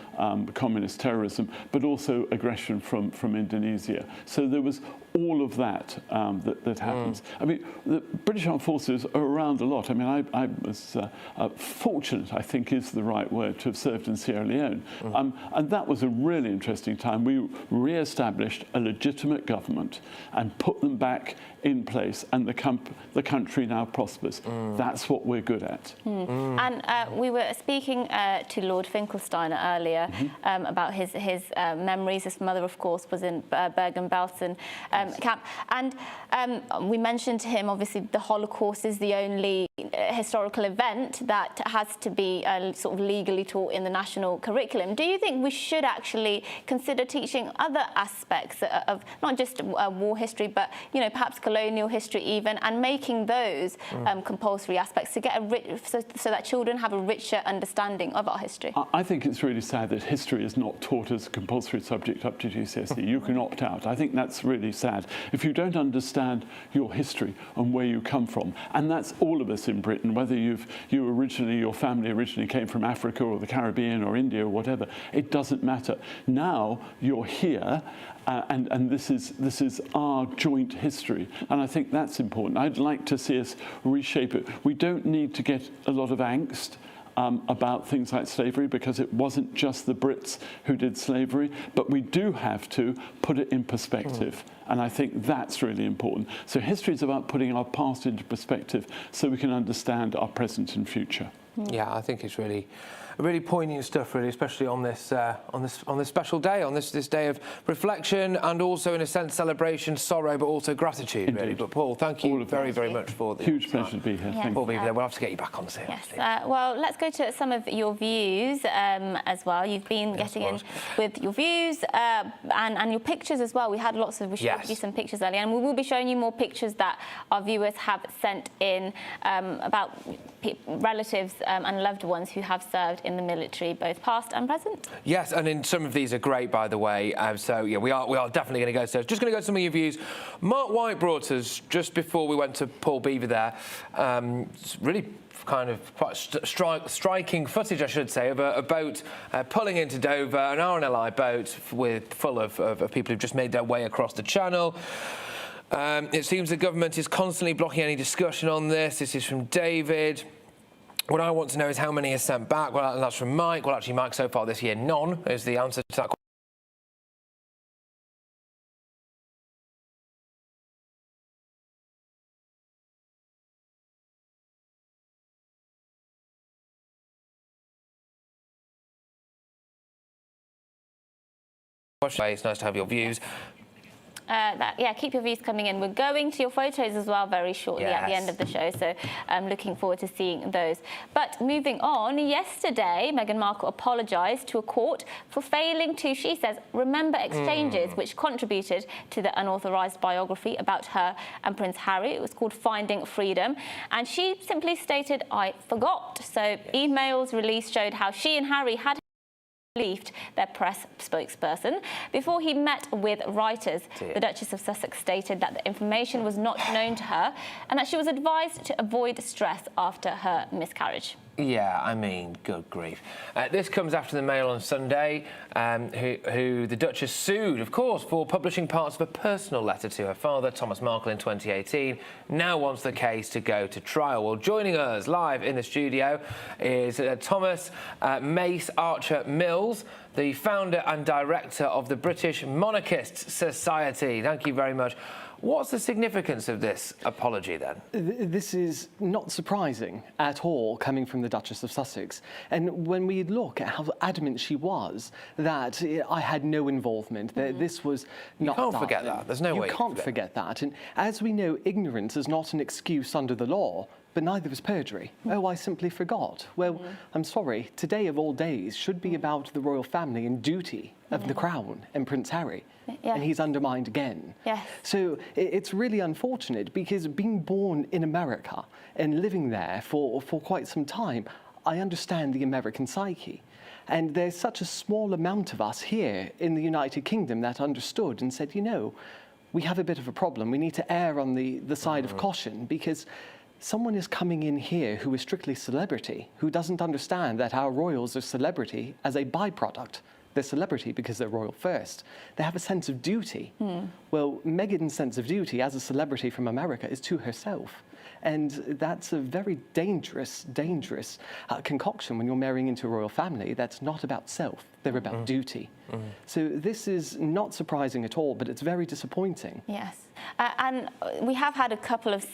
communist terrorism, but also aggression from Indonesia. So there was all of that that happens. I mean, the British Armed Forces are around a lot. I mean, I was fortunate, I think is the right word, to have served in Sierra Leone. And that was a really interesting time. We re-established a legitimate government and put them back in place, and the country now prospers. That's what we're good at. And we were speaking to Lord Finkelsteiner earlier about his memories. His mother, of course, was in Bergen-Belsen camp. And we mentioned to him, obviously, the Holocaust is the only historical event that has to be sort of legally taught in the national curriculum. Do you think we should actually consider teaching other aspects of not just war history, but, you know, perhaps colonial history even, and making those compulsory aspects to get so that children have a richer understanding of our history? I think it's really sad that history is not taught as a compulsory subject up to GCSE. You can opt out. I think that's really sad. If you don't understand your history and where you come from, and that's all of us in Britain, whether your family originally came from Africa or the Caribbean or India or whatever, it doesn't matter. Now you're here, and this is our joint history, and I think that's important. I'd like to see us reshape it. We don't need to get a lot of angst about things like slavery, because it wasn't just the Brits who did slavery, but we do have to put it in perspective. And I think that's really important. So history is about putting our past into perspective so we can understand our present and future. Yeah, I think it's really poignant stuff, really, especially on this special day, on this day of reflection and also, in a sense, celebration, sorrow, but also gratitude, really. But Paul, thank you very much for the huge pleasure to be here. Yes. Thank you. We'll have to get you back on the scene. Yes. Well, let's go to some of your views as well. You've been getting in with your views and your pictures as well. We had lots of. We showed you some pictures earlier, and we will be showing you more pictures that our viewers have sent in about relatives and loved ones who have served in the military, both past and present. Yes, and in some of these are great, by the way. So yeah, we are definitely going to go. So just going to go to some of your views. Mark White brought us just before we went to Paul Beaver there. It's really kind of quite striking footage, I should say, of a boat pulling into Dover, an RNLI boat full of people who've just made their way across the channel. It seems the government is constantly blocking any discussion on this. This is from David. What I want to know is how many are sent back. Well, and that's from Mike. Well, actually, Mike, so far this year, none is the answer to that question. It's nice to have your views. Keep your views coming in. We're going to your photos as well very shortly at the end of the show, so I'm looking forward to seeing those. But moving on, yesterday, Meghan Markle apologised to a court for failing to, she says, remember exchanges which contributed to the unauthorised biography about her and Prince Harry. It was called Finding Freedom, and she simply stated, I forgot. So emails released showed how she and Harry had briefed their press spokesperson before he met with writers. The Duchess of Sussex stated that the information was not known to her and that she was advised to avoid stress after her miscarriage. Yeah, I mean, good grief. This comes after the Mail on Sunday, who the Duchess sued, of course, for publishing parts of a personal letter to her father, Thomas Markle, in 2018, now wants the case to go to trial. Well, joining us live in the studio is Thomas Mace Archer Mills, the founder and director of the British Monarchists Society. Thank you very much. What's the significance of this apology, then? This is not surprising at all, coming from the Duchess of Sussex. And when we look at how adamant she was that I had no involvement, that this was not... You can't forget that. There's no way you can't forget that. And as we know, ignorance is not an excuse under the law, but neither is perjury. Oh, I simply forgot. Well, I'm sorry, today of all days should be about the royal family and duty of the Crown and Prince Harry. And he's undermined again. So it's really unfortunate, because being born in America and living there for quite some time, I understand the American psyche. And there's such a small amount of us here in the United Kingdom that understood and said, you know, we have a bit of a problem. We need to err on the side of caution, because someone is coming in here who is strictly celebrity, who doesn't understand that our royals are celebrity as a byproduct. They're celebrity because they're royal first. They have a sense of duty. Well, Meghan's sense of duty as a celebrity from America is to herself. And that's a very dangerous concoction when you're marrying into a royal family. That's not about self, they're about duty. So this is not surprising at all, but it's very disappointing. Yes. And we have had a couple of,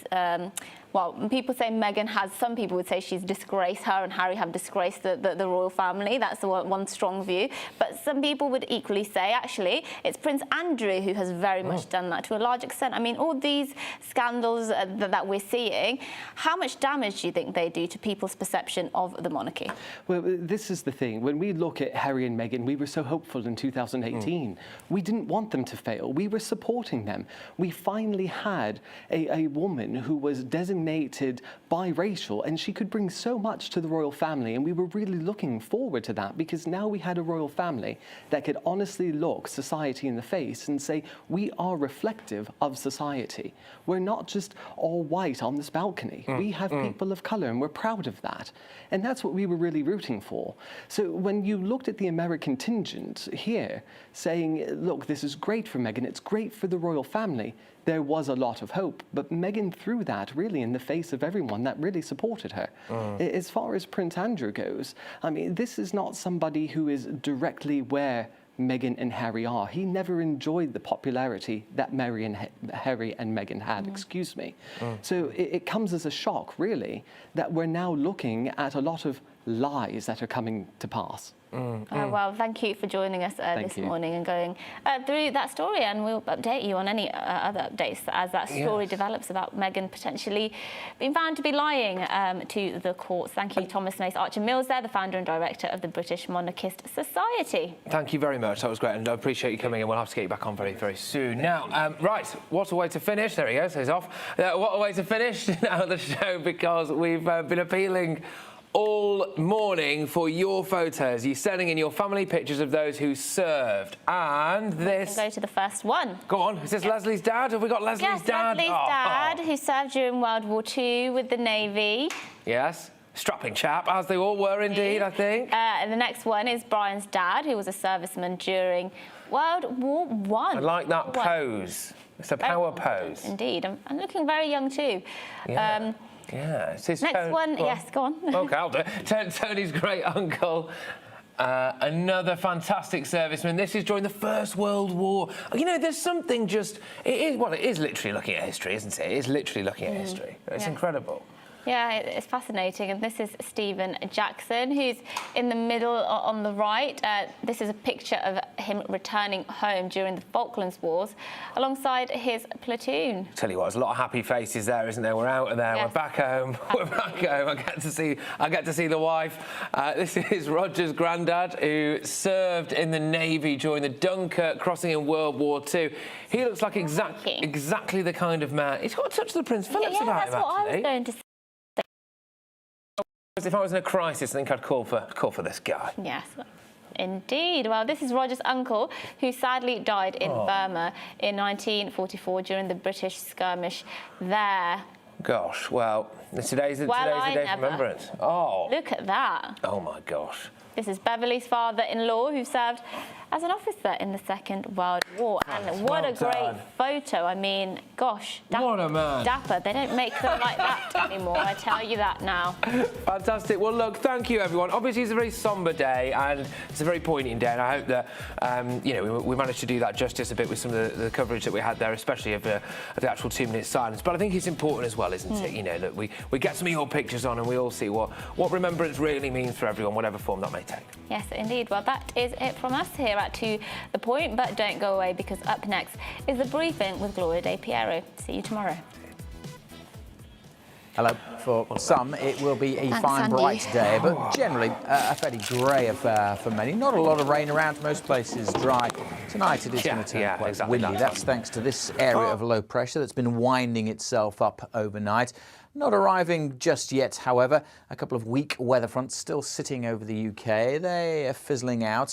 well, people say Meghan has, some people would say she's disgraced, her and Harry have disgraced the royal family. That's the one strong view. But some people would equally say, actually, it's Prince Andrew who has very much done that to a large extent. I mean, all these scandals that we're seeing, how much damage do you think they do to people's perception of the monarchy? Well, this is the thing. When we look at Harry and Meghan, we were so hopeful in 2018. We didn't want them to fail. We were supporting them. We finally had a woman who was designated biracial, and she could bring so much to the royal family, and we were really looking forward to that, because now we had a royal family that could honestly look society in the face and say, we are reflective of society. We're not just all white on this balcony. We have people of colour, and we're proud of that. And that's what we were really rooting for. So when you looked at the American contingent here saying, look, this is great for Meghan, it's great for the royal family, there was a lot of hope. But Meghan threw that really in the face of everyone that really supported her. As far as Prince Andrew goes, I mean, this is not somebody who is directly where Meghan and Harry are. He never enjoyed the popularity that Harry and Meghan had, excuse me. So it comes as a shock, really, that we're now looking at a lot of lies that are coming to pass. Well, thank you for joining us this morning and going through that story, and we'll update you on any other updates as that story develops about Meghan potentially being found to be lying to the courts. Thank you, Thomas Mace Archer-Mills there, the founder and director of the British Monarchist Society. Thank you very much. That was great, and I appreciate you coming in. We'll have to get you back on very, very soon. Now, right, what a way to finish. There he goes, he's off. What a way to finish now the show, because we've been appealing all morning for your photos. You're sending in your family pictures of those who served. And this... We can go to the first one. Go on. Is this Leslie's dad? Have we got Leslie's dad? Leslie's dad, who served during World War II with the Navy. Yes. Strapping chap, as they all were indeed, I think. And the next one is Brian's dad, who was a serviceman during World War I. I like that pose. It's a power pose. Indeed. I'm looking very young too. Yeah. It's his next one, yes, go on. OK, I'll do it. Tony's great uncle. Another fantastic serviceman. This is during the First World War. You know, there's something just... it is literally looking at history, isn't it? It is literally looking at history. It's incredible. Yeah, it's fascinating. And this is Stephen Jackson, who's in the middle on the right. This is a picture of him returning home during the Falklands Wars alongside his platoon. Tell you what, there's a lot of happy faces there, isn't there? We're out of there. Yes. We're back home. We're back home. I get to see the wife. This is Roger's granddad, who served in the Navy during the Dunkirk crossing in World War II. He looks like exactly the kind of man. He's got a touch of the Prince Phillips about him, that's what I was going to say. If I was in a crisis, I think I'd call for this guy. Yes, indeed. Well, this is Roger's uncle, who sadly died in Burma in 1944 during the British skirmish there. Gosh, well, today's the day of Remembrance. Oh. Look at that. Oh, my gosh. This is Beverly's father-in-law, who served as an officer in the Second World War. And what a great photo. I mean, gosh. What a man. Dapper. They don't make them like that anymore, I tell you that now. Fantastic. Well, look, thank you, everyone. Obviously, it's a very sombre day, and it's a very poignant day, and I hope that, you know, we managed to do that justice a bit with some of the coverage that we had there, especially of the actual 2-minute silence. But I think it's important as well, isn't it? You know, that we get some of your pictures on, and we all see what remembrance really means for everyone, whatever form that may take. Yes, indeed. Well, that is it from us here at To The Point, but don't go away, because up next is the briefing with Gloria De Piero. See you tomorrow. Hello. For some, it will be a fine, bright day, but generally a fairly grey affair for many. Not a lot of rain around, most places dry. Tonight it is going to turn quite windy. That's thanks to this area of low pressure that's been winding itself up overnight. Not arriving just yet, however. A couple of weak weather fronts still sitting over the UK. They are fizzling out.